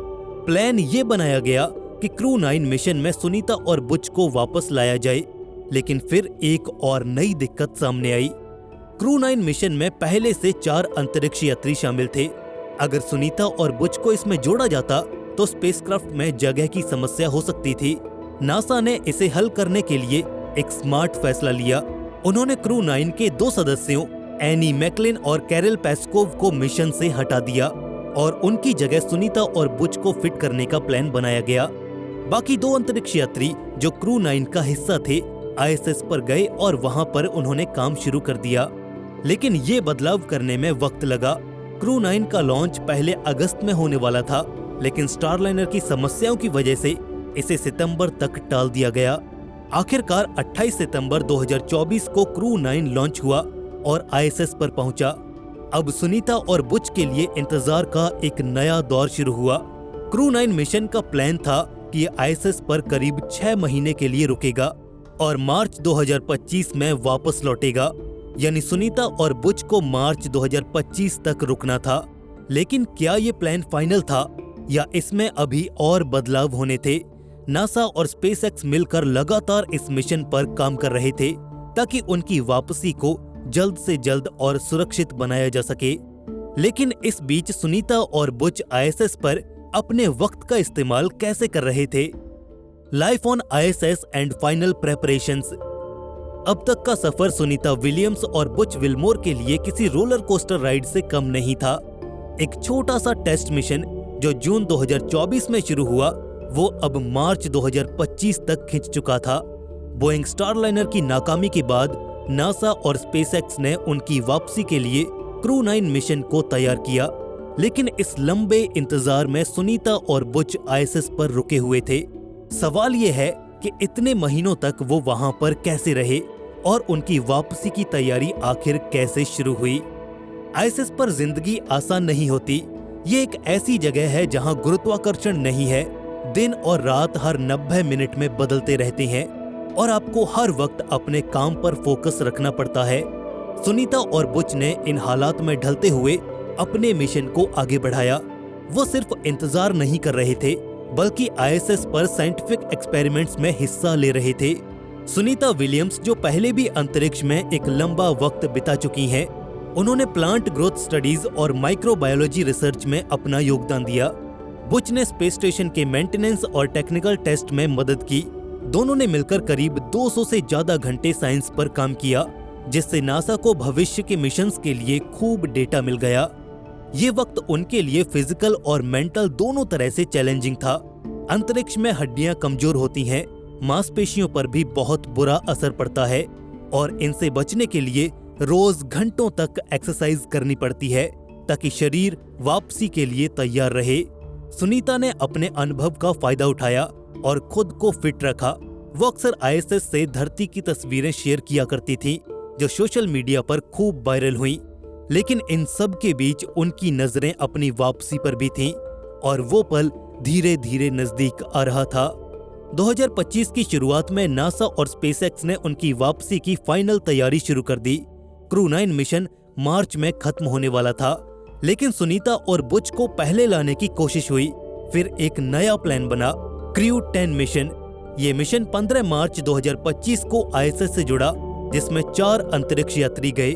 प्लान ये बनाया गया कि क्रू 9 मिशन में सुनीता और बुच को वापस लाया जाए। लेकिन फिर एक और नई दिक्कत सामने आई। क्रू 9 मिशन में पहले से 4 अंतरिक्ष यात्री शामिल थे। अगर सुनीता और बुच को इसमें जोड़ा जाता तो स्पेसक्राफ्ट में जगह की समस्या हो सकती थी। नासा ने इसे हल करने के लिए एक स्मार्ट फैसला लिया। उन्होंने क्रू 9 के 2 सदस्यों एनी मैकलिन और कैरल पेस्कोव को मिशन से हटा दिया और उनकी जगह सुनीता और बुच को फिट करने का प्लान बनाया गया। बाकी 2 अंतरिक्ष यात्री जो क्रू 9 का हिस्सा थे आईएसएस पर गए और वहां पर उन्होंने काम शुरू कर दिया। लेकिन ये बदलाव करने में वक्त लगा। क्रू 9 का लॉन्च पहले अगस्त में होने वाला था, लेकिन स्टारलाइनर की समस्याओं की वजह से इसे सितंबर तक टाल दिया गया। आखिरकार 28 सितंबर 2024 को क्रू 9 लॉन्च हुआ और आईएसएस पर पहुंचा। अब सुनीता और बुच के लिए इंतजार का एक नया दौर शुरू हुआ। क्रू 9 मिशन का प्लान था कि आईएसएस पर करीब 6 महीने के लिए रुकेगा और मार्च 2025 में वापस लौटेगा। यानी सुनीता और बुच को मार्च 2025 तक रुकना था। लेकिन क्या ये प्लान फाइनल था या इसमें अभी और बदलाव होने थे? नासा और स्पेसएक्स मिलकर लगातार इस मिशन पर काम कर रहे थे ताकि उनकी वापसी को जल्द से जल्द और सुरक्षित बनाया जा सके। लेकिन इस बीच सुनीता और बुच आईएसएस पर अपने वक्त का इस्तेमाल कैसे कर रहे थे? Life on ISS and final preparations. अब तक का सफर सुनीता विलियम्स और बुच विल्मोर के लिए किसी रोलर कोस्टर राइड से कम नहीं था। एक छोटा सा टेस्ट मिशन जो जून 2024 में शुरू हुआ, वो अब मार्च 2025 तक खिंच चुका था। बोइंग स्टारलाइनर की नाकामी के बाद नासा और स्पेसएक्स ने उनकी वापसी के लिए क्रू 9 मिशन को तैयार किया, लेकिन इस लंबे इंतजार में सुनीता और बुच आईएसएस पर रुके हुए थे। सवाल ये है कि इतने महीनों तक वो वहां पर कैसे रहे और उनकी वापसी की तैयारी आखिर कैसे शुरू हुई। आईएसएस पर जिंदगी आसान नहीं होती। ये एक ऐसी जगह है जहां गुरुत्वाकर्षण नहीं है। दिन और रात हर 90 मिनट में बदलते रहते हैं और आपको हर वक्त अपने काम पर फोकस रखना पड़ता है। सुनीता और बुच ने इन हालात में ढलते हुए अपने मिशन को आगे बढ़ाया। वो सिर्फ इंतजार नहीं कर रहे थे, बल्कि आईएसएस पर साइंटिफिक एक्सपेरिमेंट्स में हिस्सा ले रहे थे। सुनीता विलियम्स, जो पहले भी अंतरिक्ष में एक लंबा वक्त बिता चुकी हैं, उन्होंने प्लांट ग्रोथ स्टडीज और माइक्रोबायोलॉजी रिसर्च में अपना योगदान दिया। बुच ने स्पेस स्टेशन के मेंटेनेंस और टेक्निकल टेस्ट में मदद की। दोनों ने मिलकर करीब 200 से ज्यादा घंटे साइंस पर काम किया, जिससे नासा को भविष्य के मिशंस के लिए खूब डेटा मिल गया। ये वक्त उनके लिए फिजिकल और मेंटल दोनों तरह से चैलेंजिंग था। अंतरिक्ष में हड्डियां कमजोर होती हैं, मांसपेशियों पर भी बहुत बुरा असर पड़ता है और इनसे बचने के लिए रोज घंटों तक एक्सरसाइज करनी पड़ती है ताकि शरीर वापसी के लिए तैयार रहे। सुनीता ने अपने अनुभव का फायदा उठाया और खुद को फिट रखा। वो अक्सर आईएसएस से धरती की तस्वीरें शेयर किया करती थी, जो सोशल मीडिया पर खूब वायरल हुई। लेकिन इन सब के बीच उनकी नजरें अपनी वापसी पर भी थीं और वो पल धीरे धीरे नजदीक आ रहा था। 2025 की शुरुआत में नासा और स्पेसएक्स ने उनकी वापसी की फाइनल तैयारी शुरू कर दी। क्रू 9 मिशन मार्च में खत्म होने वाला था, लेकिन सुनीता और बुच को पहले लाने की कोशिश हुई। फिर एक नया प्लान बना, क्रू 10 मिशन। ये मिशन 15 मार्च 2025 को आईएसएस से जुड़ा, जिसमें 4 अंतरिक्ष यात्री गए।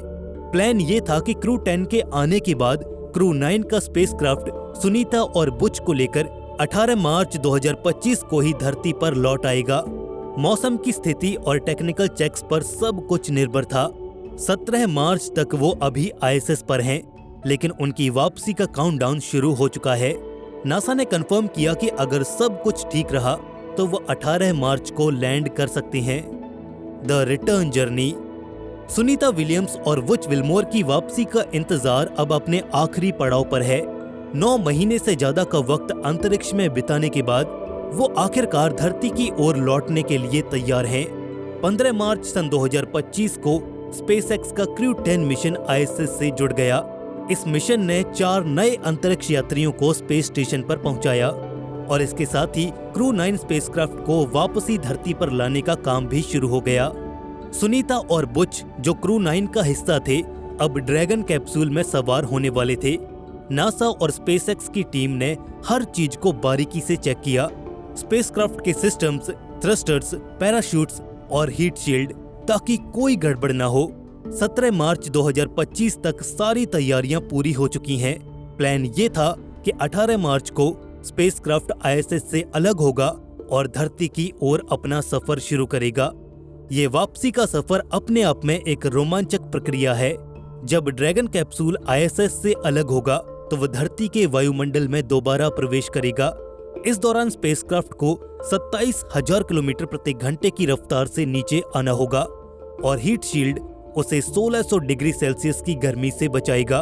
प्लान ये था कि क्रू 10 के आने के बाद क्रू 9 का स्पेसक्राफ्ट सुनीता और बुच को लेकर 18 मार्च 2025 को ही धरती पर लौट आएगा। मौसम की स्थिति और टेक्निकल चेक्स पर सब कुछ निर्भर था। 17 मार्च तक वो अभी आईएसएस पर हैं, लेकिन उनकी वापसी का काउंटडाउन शुरू हो चुका है। नासा ने कंफर्म किया कि अगर सब कुछ ठीक रहा तो वो 18 मार्च को लैंड कर सकते हैं। The return journey. Sunita Williams और बुच विल्मोर की वापसी का इंतजार अब अपने आखिरी पड़ाव पर है। 9 महीने से ज्यादा का वक्त अंतरिक्ष में बिताने के बाद वो आखिरकार धरती की ओर लौटने के लिए तैयार हैं। 15 मार्च सन 2025 को स्पेसएक्स का क्रू 10 मिशन आईएसएस से जुड़ गया। इस मिशन ने 4 नए अंतरिक्ष यात्रियों को स्पेस स्टेशन पर पहुंचाया और इसके साथ ही क्रू 9 स्पेसक्राफ्ट को वापसी धरती पर लाने का काम भी शुरू हो गया। सुनीता और बुच, जो क्रू 9 का हिस्सा थे, अब ड्रैगन कैप्सूल में सवार होने वाले थे। नासा और स्पेसएक्स की टीम ने हर चीज को बारीकी से चेक किया। स्पेसक्राफ्ट के सिस्टम्स, थ्रस्टर्स, पैराशूट्स और हीट शील्ड, ताकि कोई गड़बड़ ना हो। 17 मार्च 2025 तक सारी तैयारियां पूरी हो चुकी हैं। प्लान ये था कि 18 मार्च को स्पेसक्राफ्ट आईएसएस से अलग होगा और धरती की ओर अपना सफर शुरू करेगा। ये वापसी का सफर अपने आप में एक रोमांचक प्रक्रिया है। जब ड्रैगन कैप्सूल आईएसएस से अलग होगा तो वह धरती के वायुमंडल में दोबारा प्रवेश करेगा। इस दौरान स्पेसक्राफ्ट को 27,000 किलोमीटर प्रति घंटे की रफ्तार से नीचे आना होगा और हीट शील्ड उसे 1600 डिग्री सेल्सियस की गर्मी से बचाएगा।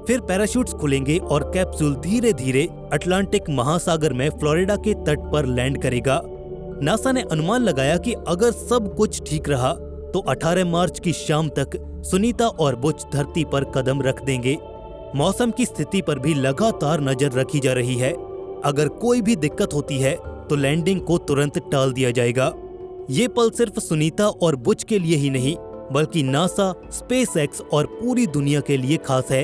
फिर पैराशूट्स खुलेंगे और कैप्सूल धीरे धीरे अटलांटिक महासागर में फ्लोरिडा के तट पर लैंड करेगा। नासा ने अनुमान लगाया कि अगर सब कुछ ठीक रहा तो 18 मार्च की शाम तक सुनीता और बुच धरती पर कदम रख देंगे। मौसम की स्थिति पर भी लगातार नजर रखी जा रही है। अगर कोई भी दिक्कत होती है तो लैंडिंग को तुरंत टाल दिया जाएगा। ये पल सिर्फ सुनीता और बुच के लिए ही नहीं, बल्कि नासा, स्पेसएक्स और पूरी दुनिया के लिए खास है।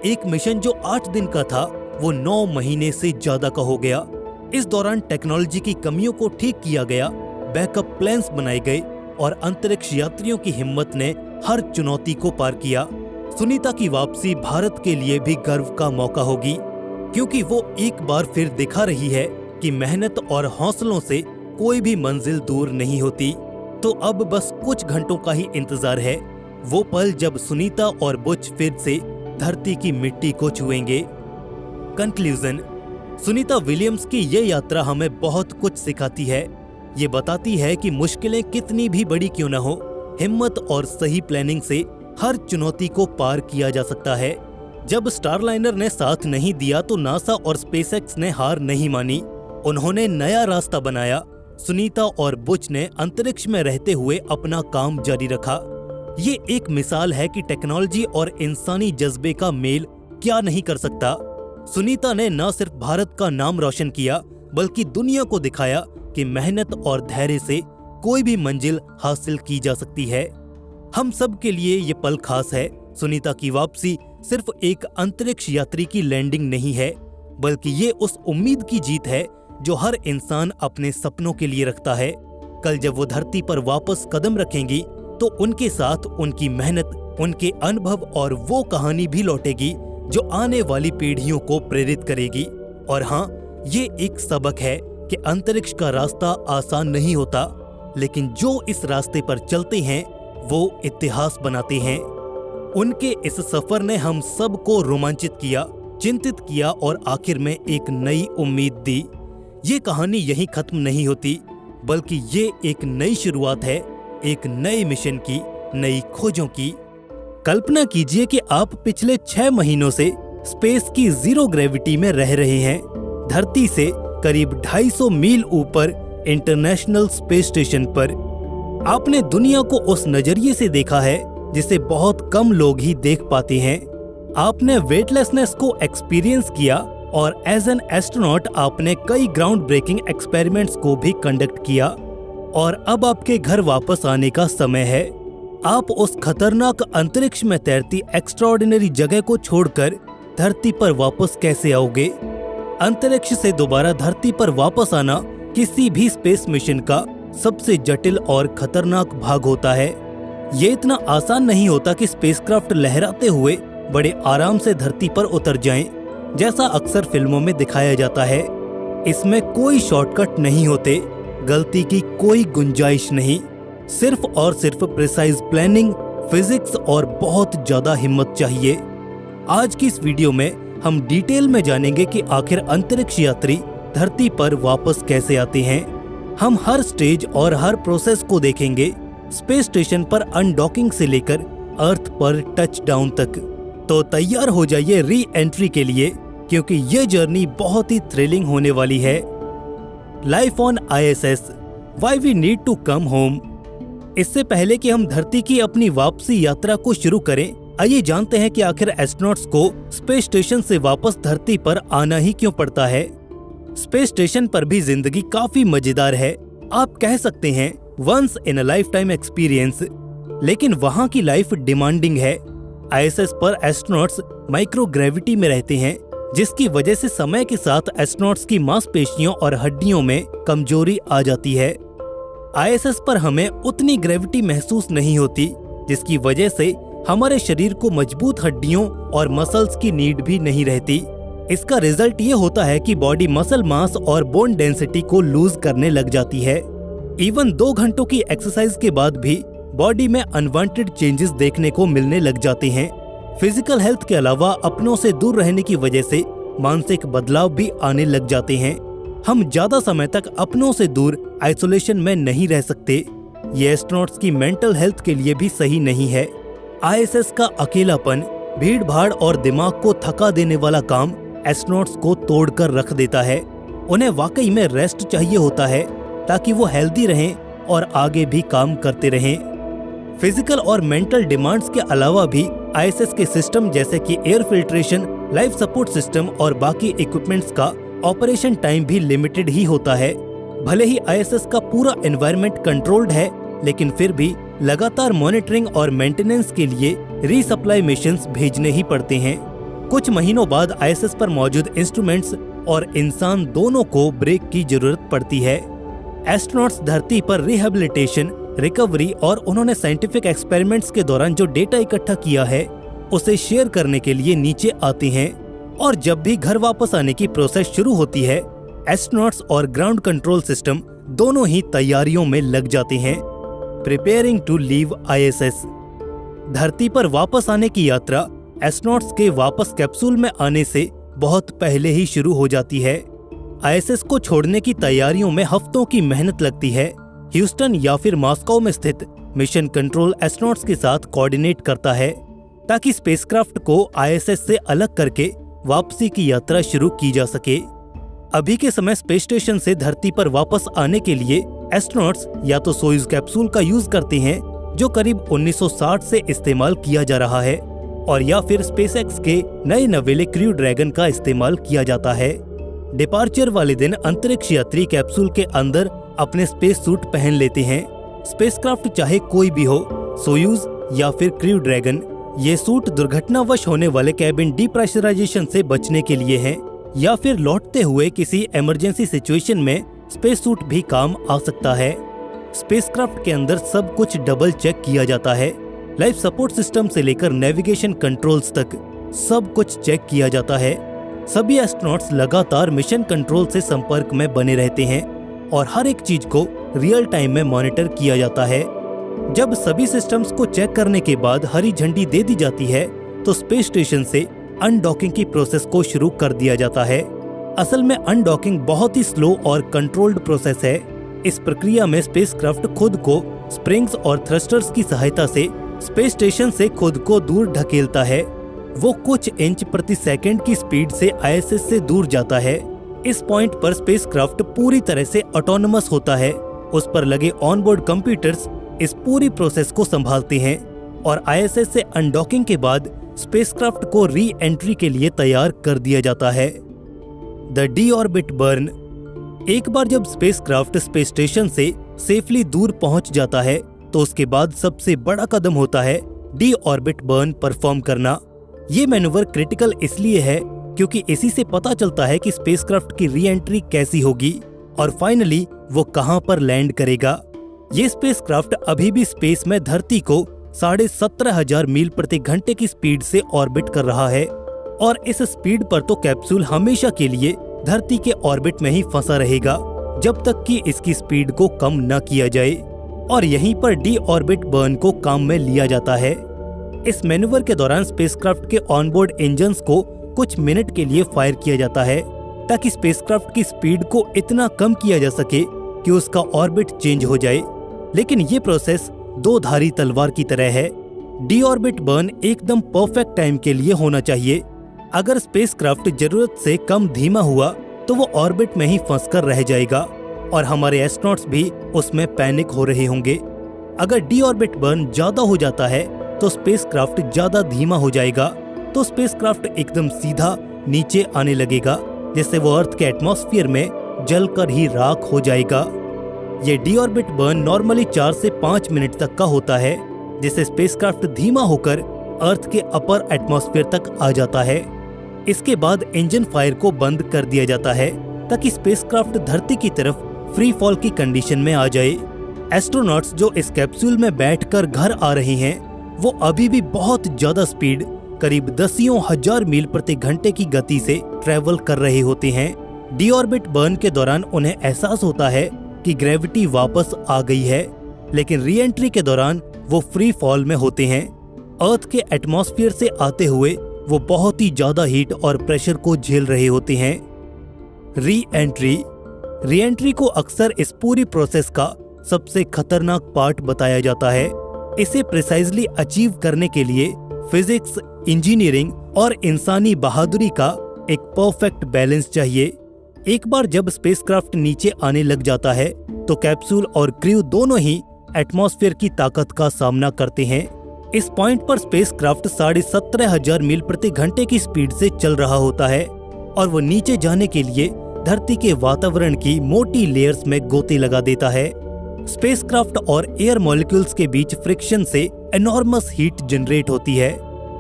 एक मिशन जो 8 दिन का था, वो 9 महीने से ज्यादा का हो गया। इस दौरान टेक्नोलॉजी की कमियों को ठीक किया गया, बैकअप प्लान्स बनाए गए और अंतरिक्ष यात्रियों की हिम्मत ने हर चुनौती को पार किया। सुनीता की वापसी भारत के लिए भी गर्व का मौका होगी, क्योंकि वो एक बार फिर दिखा रही है कि मेहनत और हौसलों से कोई भी मंजिल दूर नहीं होती। तो अब बस कुछ घंटों का ही इंतजार है, वो पल जब सुनीता और बुच फिर से धरती की मिट्टी को छुएंगे। कंक्लूजन, सुनीता विलियम्स की ये यात्रा हमें बहुत कुछ सिखाती है। ये बताती है कि मुश्किलें कितनी भी बड़ी क्यों न हो, हिम्मत और सही प्लानिंग से हर चुनौती को पार किया जा सकता है। जब स्टारलाइनर ने साथ नहीं दिया तो नासा और स्पेसएक्स ने हार नहीं मानी। उन्होंने नया रास्ता बनाया। सुनीता और बुच ने अंतरिक्ष में रहते हुए अपना काम जारी रखा। ये एक मिसाल है कि टेक्नोलॉजी और इंसानी जज्बे का मेल क्या नहीं कर सकता। सुनीता ने न सिर्फ भारत का नाम रोशन किया, बल्कि दुनिया को दिखाया कि मेहनत और धैर्य से कोई भी मंजिल हासिल की जा सकती है। हम सब के लिए ये पल खास है। सुनीता की वापसी सिर्फ एक अंतरिक्ष यात्री की लैंडिंग नहीं है, बल्कि ये उस उम्मीद की जीत है जो हर इंसान अपने सपनों के लिए रखता है। कल जब वो धरती पर वापस कदम रखेंगी तो उनके साथ उनकी मेहनत, उनके अनुभव और वो कहानी भी लौटेगी जो आने वाली पीढ़ियों को प्रेरित करेगी। और हाँ, ये एक सबक है कि अंतरिक्ष का रास्ता आसान नहीं होता, लेकिन जो इस रास्ते पर चलते हैं वो इतिहास बनाते हैं। उनके इस सफर ने हम सबको रोमांचित किया, चिंतित किया और आखिर में एक नई उम्मीद दी। ये कहानी यहीं खत्म नहीं होती, बल्कि ये एक नई शुरुआत है, एक नए मिशन की, नई खोजों की। कल्पना कीजिए कि आप पिछले 6 महीनों से स्पेस की जीरो ग्रेविटी में रह रहे हैं, धरती से करीब 250 मील ऊपर इंटरनेशनल स्पेस स्टेशन पर। आपने दुनिया को उस नजरिए से देखा है जिसे बहुत कम लोग ही देख पाते हैं। आपने वेटलेसनेस को एक्सपीरियंस किया और एज एन एस्ट्रोनॉट आपने कई ग्राउंड ब्रेकिंग एक्सपेरिमेंट्स को भी कंडक्ट किया। और अब आपके घर वापस आने का समय है। आप उस खतरनाक अंतरिक्ष में तैरती एक्स्ट्राऑर्डिनरी जगह को छोड़कर धरती पर वापस कैसे आओगे? अंतरिक्ष से दोबारा धरती पर वापस आना किसी भी स्पेस मिशन का सबसे जटिल और खतरनाक भाग होता है। ये इतना आसान नहीं होता कि स्पेसक्राफ्ट लहराते हुए बड़े आराम से धरती पर उतर जाएं, जैसा अक्सर फिल्मों में दिखाया जाता है। इसमें कोई शॉर्टकट नहीं होते, गलती की कोई गुंजाइश नहीं। सिर्फ और सिर्फ प्रिसाइज प्लानिंग, फिजिक्स और बहुत ज्यादा हिम्मत चाहिए। आज की इस वीडियो में हम डिटेल में जानेंगे कि आखिर अंतरिक्ष यात्री धरती पर वापस कैसे आते हैं। हम हर स्टेज और हर प्रोसेस को देखेंगे, स्पेस स्टेशन पर अनडॉकिंग से लेकर अर्थ पर टच डाउन तक। तो तैयार हो जाइए री एंट्री के लिए, क्योंकि ये जर्नी बहुत ही थ्रिलिंग होने वाली है। Life on ISS, why we need to come home. इससे पहले कि हम धरती की अपनी वापसी यात्रा को शुरू करें, आइए जानते हैं कि आखिर एस्ट्रोनॉट्स को स्पेस स्टेशन से वापस धरती पर आना ही क्यों पड़ता है। स्पेस स्टेशन पर भी जिंदगी काफी मजेदार है, आप कह सकते हैं once in a lifetime experience, लेकिन वहाँ की लाइफ डिमांडिंग है। ISS पर एस्ट्रोनॉट्स माइक्रो ग्रेविटी में रहते हैं, जिसकी वजह से समय के साथ एस्ट्रोनॉट्स की मांसपेशियों और हड्डियों में कमजोरी आ जाती है। ISS पर हमें उतनी ग्रेविटी महसूस नहीं होती, जिसकी वजह से हमारे शरीर को मजबूत हड्डियों और मसल्स की नीड भी नहीं रहती। इसका रिजल्ट ये होता है कि बॉडी मसल मास और बोन डेंसिटी को लूज करने लग जाती है। इवन 2 घंटों की एक्सरसाइज के बाद भी बॉडी में अनवांटेड चेंजेस देखने को मिलने लग जाते हैं। फिजिकल हेल्थ के अलावा अपनों से दूर रहने की वजह से मानसिक बदलाव भी आने लग जाते हैं। हम ज्यादा समय तक अपनों से दूर आइसोलेशन में नहीं रह सकते। ये एस्ट्रोनॉट्स की मेंटल हेल्थ के लिए भी सही नहीं है। ISS का अकेलापन, भीड़ भाड़ और दिमाग को थका देने वाला काम एस्ट्रोनॉट्स को तोड़कर रख देता है। उन्हें वाकई में रेस्ट चाहिए होता है ताकि वो हेल्दी रहें और आगे भी काम करते रहें। फिजिकल और मेंटल डिमांड्स के अलावा भी ISS के सिस्टम जैसे कि air filtration, life support system और बाकी इक्विपमेंट्स का ऑपरेशन टाइम भी लिमिटेड ही होता है। भले ही ISS का पूरा एनवायरनमेंट कंट्रोल्ड है, लेकिन फिर भी लगातार मॉनिटरिंग और मेंटेनेंस के लिए रीसप्लाई मिशंस भेजने ही पड़ते हैं। कुछ महीनों बाद ISS पर मौजूद इंस्ट्रूमेंट्स और इंसान दोनों को ब्रेक की जरूरत पड़ती है। एस्ट्रोनॉट्स धरती पर रिहेबिलिटेशन, रिकवरी और उन्होंने साइंटिफिक एक्सपेरिमेंट्स के दौरान जो डेटा इकट्ठा किया है, उसे शेयर करने के लिए नीचे आते हैं और जब भी घर वापस आने की प्रोसेस शुरू होती है, एस्ट्रोनॉट्स और ग्राउंड कंट्रोल सिस्टम दोनों ही तैयारियों में लग जाते हैं, प्रिपेयरिंग टू लीव ISS। धरती पर वापस आने की यात्रा एस्ट्रोनॉट्स के वापस कैप्सूल में आने से बहुत पहले ही शुरू हो जाती है। ISS को छोड़ने की तैयारियों में हफ्तों की मेहनत लगती है। ह्यूस्टन या फिर मॉस्को में स्थित मिशन कंट्रोल एस्ट्रोनॉट्स के साथ कोऑर्डिनेट करता है ताकि स्पेसक्राफ्ट को ISS से अलग करके वापसी की यात्रा शुरू की जा सके। अभी के समय स्पेस स्टेशन से धरती पर वापस आने के लिए एस्ट्रोनॉट्स या तो सोयूज कैप्सूल का यूज करते हैं जो करीब 1960 से इस्तेमाल किया जा रहा है, और या फिर स्पेसएक्स के नए नवेले क्रू ड्रैगन का इस्तेमाल किया जाता है। डिपार्चर वाले दिन अंतरिक्ष यात्री कैप्सूल के अंदर अपने स्पेस सूट पहन लेते हैं। स्पेसक्राफ्ट चाहे कोई भी हो, सोयूज या फिर क्रू ड्रैगन, ये सूट दुर्घटनावश होने वाले कैबिन डिप्रेशराइजेशन से बचने के लिए हैं, या फिर लौटते हुए किसी इमरजेंसी सिचुएशन में स्पेस सूट भी काम आ सकता है। स्पेसक्राफ्ट के अंदर सब कुछ डबल चेक किया जाता है। लाइफ सपोर्ट सिस्टम से लेकर नेविगेशन कंट्रोल्स तक सब कुछ चेक किया जाता है। सभी एस्ट्रोनॉट्स लगातार मिशन कंट्रोल से संपर्क में बने रहते हैं और हर एक चीज को रियल टाइम में मॉनिटर किया जाता है। जब सभी सिस्टम्स को चेक करने के बाद हरी झंडी दे दी जाती है तो स्पेस स्टेशन से अनडॉकिंग की प्रोसेस को शुरू कर दिया जाता है। असल में अनडॉकिंग बहुत ही स्लो और कंट्रोल्ड प्रोसेस है। इस प्रक्रिया में स्पेसक्राफ्ट खुद को स्प्रिंग्स और थ्रस्टर्स की सहायता से स्पेस स्टेशन से खुद को दूर ढकेलता है। वो कुछ इंच प्रति सेकंड की स्पीड से ISS से दूर जाता है। इस पॉइंट पर स्पेसक्राफ्ट पूरी तरह से ऑटोनोमस होता है। उस पर लगे ऑनबोर्ड कंप्यूटर्स इस पूरी प्रोसेस को संभालते हैं और ISS से अनडॉकिंग के बाद स्पेसक्राफ्ट को री एंट्री के लिए तैयार कर दिया जाता है। The deorbit burn. एक बार जब स्पेसक्राफ्ट स्पेस स्टेशन से सेफली दूर पहुंच जाता है तो उसके बाद सबसे बड़ा कदम होता है डीऑर्बिट बर्न परफॉर्म करना। ये मैन्यूवर क्रिटिकल इसलिए है क्योंकि इसी से पता चलता है कि स्पेसक्राफ्ट की री एंट्री कैसी होगी और फाइनली वो कहां पर लैंड करेगा। ये स्पेसक्राफ्ट अभी भी स्पेस में धरती को 17,500 मील प्रति घंटे की स्पीड से ऑर्बिट कर रहा है, और इस स्पीड पर तो कैप्सूल हमेशा के लिए धरती के ऑर्बिट में ही फंसा रहेगा जब तक कि इसकी स्पीड को कम न किया जाए, और यहीं पर डीऑर्बिट बर्न को काम में लिया जाता है। इस मैन्यूवर के दौरान स्पेसक्राफ्ट के ऑनबोर्ड इंजन्स को कुछ मिनट के लिए फायर किया जाता है ताकि स्पेसक्राफ्ट की स्पीड को इतना कम किया जा सके कि उसका ऑर्बिट चेंज हो जाए। लेकिन ये प्रोसेस दो धारी तलवार की तरह है। डीऑर्बिट बर्न एकदम परफेक्ट टाइम के लिए होना चाहिए। अगर स्पेसक्राफ्ट जरूरत से कम धीमा हुआ तो वो ऑर्बिट में ही फंसकर रह जाएगा और हमारे एस्ट्रोनॉट्स भी उसमें पैनिक हो रहे होंगे। अगर डीऑर्बिट बर्न ज्यादा हो जाता है तो स्पेसक्राफ्ट ज्यादा धीमा हो जाएगा, तो स्पेसक्राफ्ट एकदम सीधा नीचे आने लगेगा, जिससे वो अर्थ के एटमॉस्फेयर में जलकर ही राख हो जाएगा। ये डीऑर्बिट बर्न नॉर्मली 4 से 5 मिनट तक का होता है, जिससे स्पेसक्राफ्ट धीमा होकर अर्थ के अपर एटमॉस्फेयर तक आ जाता है। इसके बाद इंजन फायर को बंद कर दिया जाता है ताकि स्पेसक्राफ्ट धरती की तरफ फ्री फॉल की कंडीशन में आ जाए। एस्ट्रोनॉट्स जो इस कैप्सूल में बैठकर घर आ रहे हैं वो अभी भी बहुत ज्यादा स्पीड, करीब 10,000 मील प्रति घंटे की गति से ट्रेवल कर रहे होते हैं। डीऑर्बिट बर्न के दौरान उन्हें एहसास होता है कि ग्रेविटी वापस आ गई है, लेकिन री एंट्री के दौरान वो फ्री फॉल में होते हैं। अर्थ के एटमॉस्फेयर से आते हुए वो बहुत ही ज्यादा हीट और प्रेशर को झेल रहे होते हैं। री एंट्री को अक्सर इस पूरी प्रोसेस का सबसे खतरनाक पार्ट बताया जाता है। इसे प्रिसाइजली अचीव करने के लिए फिजिक्स, इंजीनियरिंग और इंसानी बहादुरी का एक परफेक्ट बैलेंस चाहिए। एक बार जब स्पेसक्राफ्ट नीचे आने लग जाता है तो कैप्सूल और क्रू दोनों ही एटमॉस्फेयर की ताकत का सामना करते हैं। इस पॉइंट पर स्पेसक्राफ्ट 17,500 मील प्रति घंटे की स्पीड से चल रहा होता है और वो नीचे जाने के लिए धरती के वातावरण की मोटी लेयर्स में गोते लगा देता है। स्पेसक्राफ्ट और एयर मॉलिक्यूल्स के बीच फ्रिक्शन से एनॉर्मस हीट जनरेट होती है,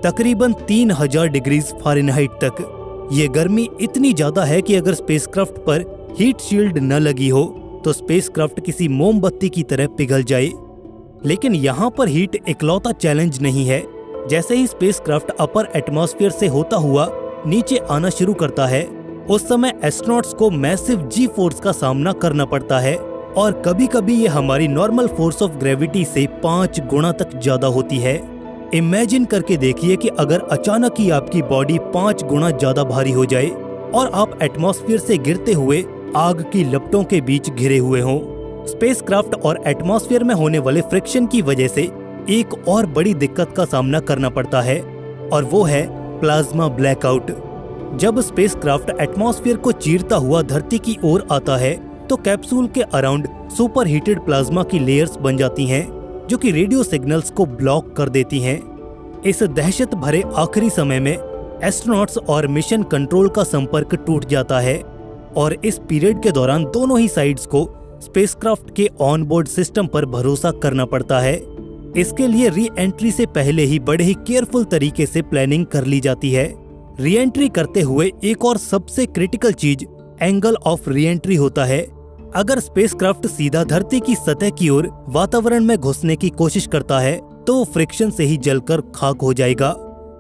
तकरीबन 3000 डिग्री फ़ारेनहाइट तक। ये गर्मी इतनी ज्यादा है कि अगर स्पेसक्राफ्ट पर हीट शील्ड न लगी हो तो स्पेसक्राफ्ट किसी मोमबत्ती की तरह पिघल जाए। लेकिन यहाँ पर हीट इकलौता चैलेंज नहीं है। जैसे ही स्पेसक्राफ्ट अपर एटमॉस्फेयर से होता हुआ नीचे आना शुरू करता है, उस समय एस्ट्रोनॉट्स को मैसिव जी फोर्स का सामना करना पड़ता है और कभी-कभी ये हमारी नॉर्मल फोर्स ऑफ ग्रेविटी से 5 गुना तक ज्यादा होती है। इमेजिन करके देखिए कि अगर अचानक ही आपकी बॉडी 5 गुना ज्यादा भारी हो जाए और आप एटमॉस्फेयर से गिरते हुए आग की लपटों के बीच घिरे हुए हों। स्पेसक्राफ्ट और एटमॉस्फेयर में होने वाले फ्रिक्शन की वजह से एक और बड़ी दिक्कत का सामना करना पड़ता है और वो है प्लाज्मा ब्लैकआउट। जब स्पेसक्राफ्ट एटमॉस्फेयर को चीरता हुआ धरती की ओर आता है तो कैप्सूल के अराउंड सुपर हीटेड प्लाज्मा की लेयर्स बन जाती हैं जो कि रेडियो सिग्नल्स को ब्लॉक कर देती हैं। इस दहशत भरे आखिरी समय में एस्ट्रोनॉट्स और मिशन कंट्रोल का संपर्क टूट जाता है और इस पीरियड के दौरान दोनों ही साइड्स को स्पेसक्राफ्ट के ऑनबोर्ड सिस्टम पर भरोसा करना पड़ता है। इसके लिए री एंट्री से पहले ही बड़े ही केयरफुल तरीके से प्लानिंग कर ली जाती है। री एंट्री करते हुए एक और सबसे क्रिटिकल चीज एंगल ऑफ री एंट्री होता है। अगर स्पेसक्राफ्ट सीधा धरती की सतह की ओर वातावरण में घुसने की कोशिश करता है तो वो फ्रिक्शन से ही जलकर खाक हो जाएगा,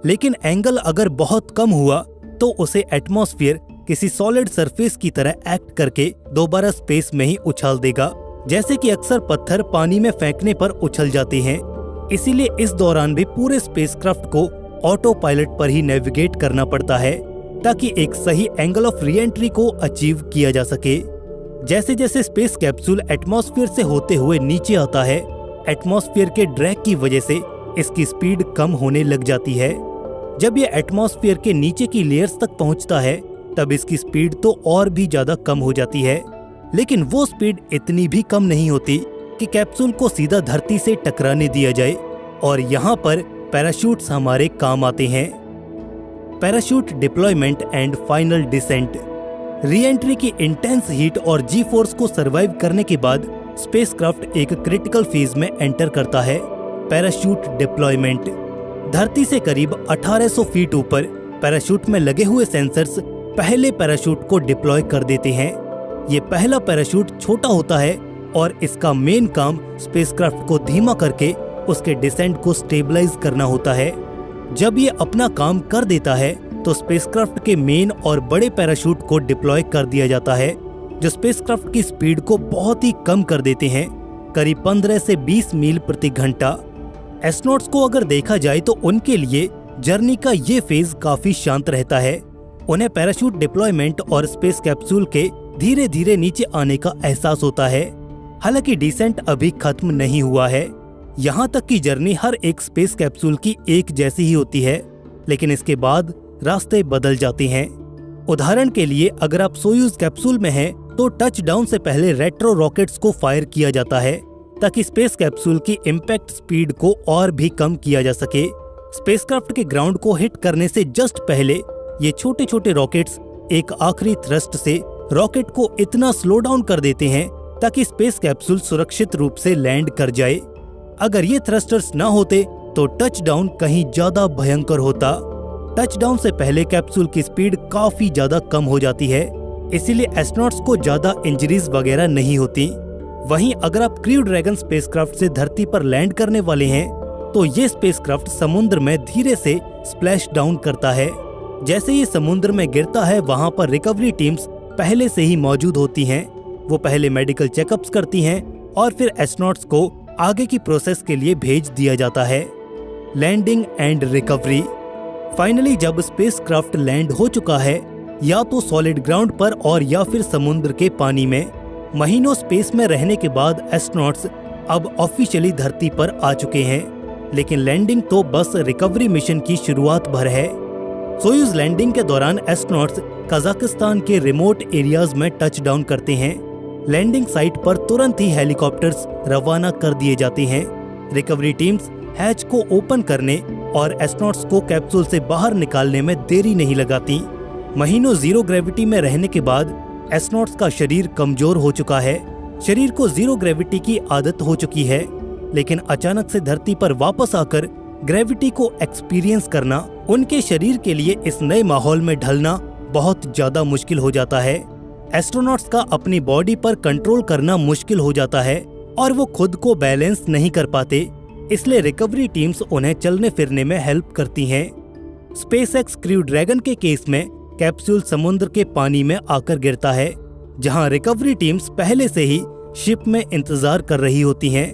लेकिन एंगल अगर बहुत कम हुआ तो उसे एटमॉस्फेयर किसी सॉलिड सरफेस की तरह एक्ट करके दोबारा स्पेस में ही उछाल देगा, जैसे कि अक्सर पत्थर पानी में फेंकने पर उछल जाते हैं। इसीलिए इस दौरान भी पूरे स्पेसक्राफ्ट को ऑटो पायलट पर ही नेविगेट करना पड़ता है ताकि एक सही एंगल ऑफ री एंट्री को अचीव किया जा सके। जैसे जैसे स्पेस कैप्सूल एटमॉस्फेयर से होते हुए नीचे आता है, एटमॉस्फेयर के ड्रैग की वजह से इसकी स्पीड कम होने लग जाती है। जब ये एटमॉस्फेयर के नीचे की लेयर्स तक पहुंचता है तब इसकी स्पीड तो और भी ज्यादा कम हो जाती है, लेकिन वो स्पीड इतनी भी कम नहीं होती कि कैप्सूल को सीधा धरती से टकराने दिया जाए और यहाँ पर पैराशूट्स हमारे काम आते हैं। Parachute deployment and final descent. Reentry की इंटेंस हीट और जी फोर्स को सरवाइव करने के बाद स्पेसक्राफ्ट एक क्रिटिकल फेज में एंटर करता है, पैराशूट डिप्लॉयमेंट। धरती से करीब 1800 फीट ऊपर पैराशूट में लगे हुए सेंसर्स पहले पैराशूट को डिप्लॉय कर देते हैं। ये पहला पैराशूट छोटा होता है और इसका मेन काम स्पेसक्राफ्ट को धीमा करके उसके डिसेंट को स्टेबलाइज करना होता है। जब ये अपना काम कर देता है तो स्पेसक्राफ्ट के मेन और बड़े पैराशूट को डिप्लॉय कर दिया जाता है, जो स्पेसक्राफ्ट की स्पीड को बहुत ही कम कर देते हैं, करीब 15 से 20 मील प्रति घंटा। एस्ट्रोनॉट्स को अगर देखा जाए तो उनके लिए जर्नी का ये फेज काफी शांत रहता है। उन्हें पैराशूट डिप्लॉयमेंट और स्पेस कैप्सूल के धीरे धीरे नीचे आने का एहसास होता है। हालांकि डिसेंट अभी खत्म नहीं हुआ है। यहाँ तक की जर्नी हर एक स्पेस कैप्सूल की एक जैसी ही होती है, लेकिन इसके बाद रास्ते बदल जाते हैं। उदाहरण के लिए अगर आप सोयूज कैप्सूल में हैं तो टच डाउन से पहले रेट्रो रॉकेट्स को फायर किया जाता है ताकि स्पेस कैप्सूल की इम्पैक्ट स्पीड को और भी कम किया जा सके। स्पेसक्राफ्ट के ग्राउंड को हिट करने से जस्ट पहले ये छोटे छोटे रॉकेट्स एक आखिरी थ्रस्ट से रॉकेट को इतना स्लो डाउन कर देते हैं ताकि स्पेस कैप्सूल सुरक्षित रूप से लैंड कर जाए। अगर ये थ्रस्टर्स ना होते तो टच डाउन कहीं ज्यादा भयंकर होता। टच डाउन से पहले कैप्सूल की स्पीड काफी ज्यादा कम हो जाती है, इसीलिए एस्ट्रोनॉट्स को ज्यादा इंजरीज वगैरह नहीं होती। वहीं अगर आप क्रू ड्रैगन स्पेसक्राफ्ट से धरती पर लैंड करने वाले हैं तो ये स्पेसक्राफ्ट समुद्र में धीरे से स्प्लैश डाउन करता है। जैसे ये समुद्र में गिरता है वहाँ पर रिकवरी टीम्स पहले से ही मौजूद होती हैं। वो पहले मेडिकल चेकअप्स करती हैं और फिर एस्ट्रोनॉट्स को आगे की प्रोसेस के लिए भेज दिया जाता है। Landing and recovery. फाइनली जब स्पेसक्राफ्ट लैंड हो चुका है या तो सॉलिड ग्राउंड पर और या फिर समुद्र के पानी में, महीनों स्पेस में रहने के बाद एस्ट्रोनॉट्स अब ऑफिशियली धरती पर आ चुके हैं, लेकिन लैंडिंग तो बस रिकवरी मिशन की शुरुआत भर है। सोयूज लैंडिंग के दौरान एस्ट्रोनॉट्स कजाकिस्तान के रिमोट एरियाज में टच डाउन करते हैं। लैंडिंग साइट पर तुरंत ही हेलीकॉप्टर्स रवाना कर दिए जाते हैं। रिकवरी टीम्स हैच को ओपन करने और एस्ट्रोनॉट्स को कैप्सूल से बाहर निकालने में देरी नहीं लगाती। महीनों जीरो ग्रेविटी में रहने के बाद एस्ट्रोनॉट्स का शरीर कमजोर हो चुका है। शरीर को जीरो ग्रेविटी की आदत हो चुकी है, लेकिन अचानक से धरती पर वापस आकर ग्रेविटी को एक्सपीरियंस करना, उनके शरीर के लिए इस नए माहौल में ढलना बहुत ज्यादा मुश्किल हो जाता है। एस्ट्रोनॉट्स का अपनी बॉडी पर कंट्रोल करना मुश्किल हो जाता है और वो खुद को बैलेंस नहीं कर पाते। इसलिए रिकवरी टीम्स उन्हें चलने फिरने में हेल्प करती हैं। स्पेसएक्स क्रू ड्रैगन के केस में कैप्सूल समुद्र के पानी में आकर गिरता है, जहां रिकवरी टीम्स पहले से ही शिप में इंतजार कर रही होती हैं।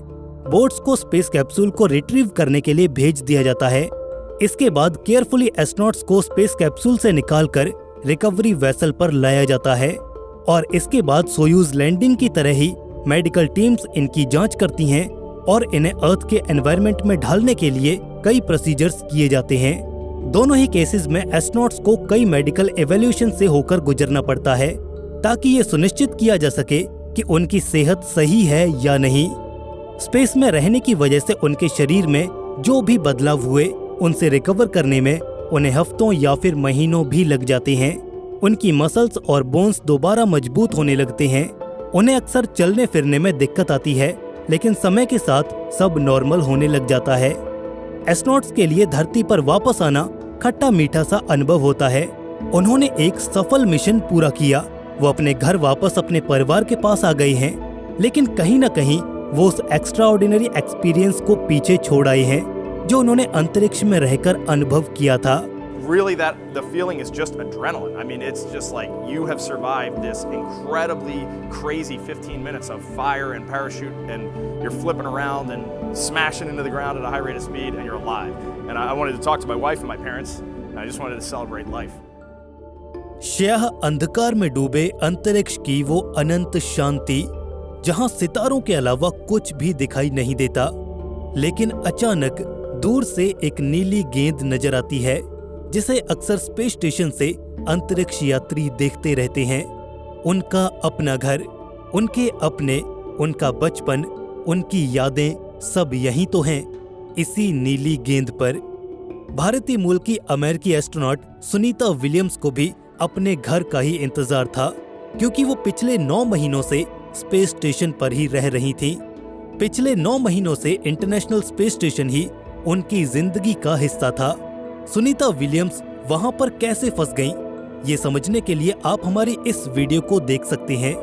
बोट्स को स्पेस कैप्सूल को रिट्रीव करने के लिए भेज दिया जाता है। इसके बाद केयरफुली एस्ट्रोनॉट्स को स्पेस कैप्सूल से निकालकर रिकवरी वेसल पर लाया जाता है और इसके बाद सोयूज लैंडिंग की तरह ही मेडिकल टीम्स इनकी जांच करती हैं और इन्हें अर्थ के एनवायरनमेंट में ढालने के लिए कई प्रोसीजर्स किए जाते हैं। दोनों ही केसेस में एस्ट्रोनॉट्स को कई मेडिकल एवोल्यूशन से होकर गुजरना पड़ता है ताकि ये सुनिश्चित किया जा सके कि उनकी सेहत सही है या नहीं। स्पेस में रहने की वजह से उनके शरीर में जो भी बदलाव हुए उनसे रिकवर करने में उन्हें हफ्तों या फिर महीनों भी लग जाते हैं। उनकी मसल्स और बोन्स दोबारा मजबूत होने लगते हैं। उन्हें अक्सर चलने फिरने में दिक्कत आती है, लेकिन समय के साथ सब नॉर्मल होने लग जाता है। एस्ट्रोनॉट्स के लिए धरती पर वापस आना खट्टा मीठा सा अनुभव होता है। उन्होंने एक सफल मिशन पूरा किया। वो अपने घर वापस अपने परिवार के पास आ गए हैं, लेकिन कहीं न कहीं वो उस एक्स्ट्राऑर्डिनरी एक्सपीरियंस को पीछे छोड़ आए हैं जो उन्होंने अंतरिक्ष में रहकर अनुभव किया था।
Really, that the feeling is just adrenaline. I mean, it's just like you have survived this incredibly crazy 15 minutes of fire and parachute, and you're flipping around and smashing into the ground at a high rate of speed, and you're alive. And I wanted to talk to my wife and my parents, and I just wanted to celebrate life.
स्याह अंधकार में डूबे अंतरिक्ष की वो अनंत शांति, जहां सितारों के अलावा कुछ भी दिखाई नहीं देता। लेकिन अचानक दूर से एक नीली गेंद नजर आती है, जिसे अक्सर स्पेस स्टेशन से अंतरिक्ष यात्री देखते रहते हैं। उनका अपना घर, उनके अपने, उनका बचपन, उनकी यादें सब यहीं तो हैं, इसी नीली गेंद पर। भारतीय मूल की अमेरिकी एस्ट्रोनॉट सुनीता विलियम्स को भी अपने घर का ही इंतजार था, क्योंकि वो पिछले 9 महीनों से स्पेस स्टेशन पर ही रह रही थीं। पिछले 9 महीनों से इंटरनेशनल स्पेस स्टेशन ही उनकी जिंदगी का हिस्सा था। सुनीता विलियम्स वहां पर कैसे फंस गईं, ये समझने के लिए आप हमारी इस वीडियो को देख सकते हैं।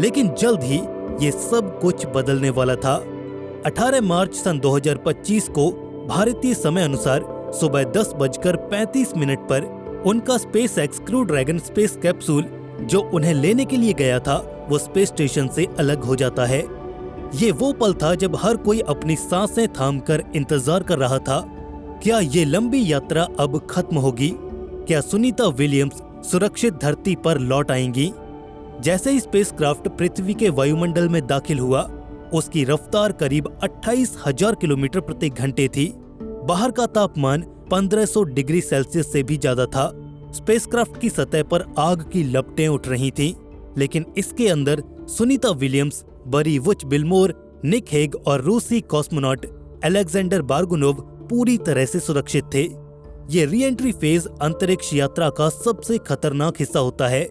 लेकिन जल्द ही ये सब कुछ बदलने वाला था। 18 मार्च सन 2025 को भारतीय समय अनुसार सुबह 10:35 पर उनका SpaceX crew dragon space capsule जो उन्हें लेने के लिए गया था, वो स्पेस स्टेशन से अलग हो जाता है। ये वो पल था जब हर कोई अपनी सांसें थामकर इंतजार कर रहा था। क्या ये लंबी यात्रा अब खत्म होगी? क्या सुनीता विलियम्स सुरक्षित धरती पर लौट आएंगी? जैसे ही स्पेसक्राफ्ट पृथ्वी के वायुमंडल में दाखिल हुआ, उसकी रफ्तार करीब 28,000 किलोमीटर प्रति घंटे थी। बाहर का तापमान 1500 डिग्री सेल्सियस से भी ज्यादा था। स्पेसक्राफ्ट की सतह पर आग की लपटें उठ रही थीं, लेकिन इसके अंदर सुनीता विलियम्स, बरी वुच बिलमोर, निक हेग और रूसी कॉस्मोनॉट अलेक्जेंडर बार्गुनोव पूरी तरह से सुरक्षित थे। ये री एंट्री फेज अंतरिक्ष यात्रा का सबसे खतरनाक हिस्सा होता है।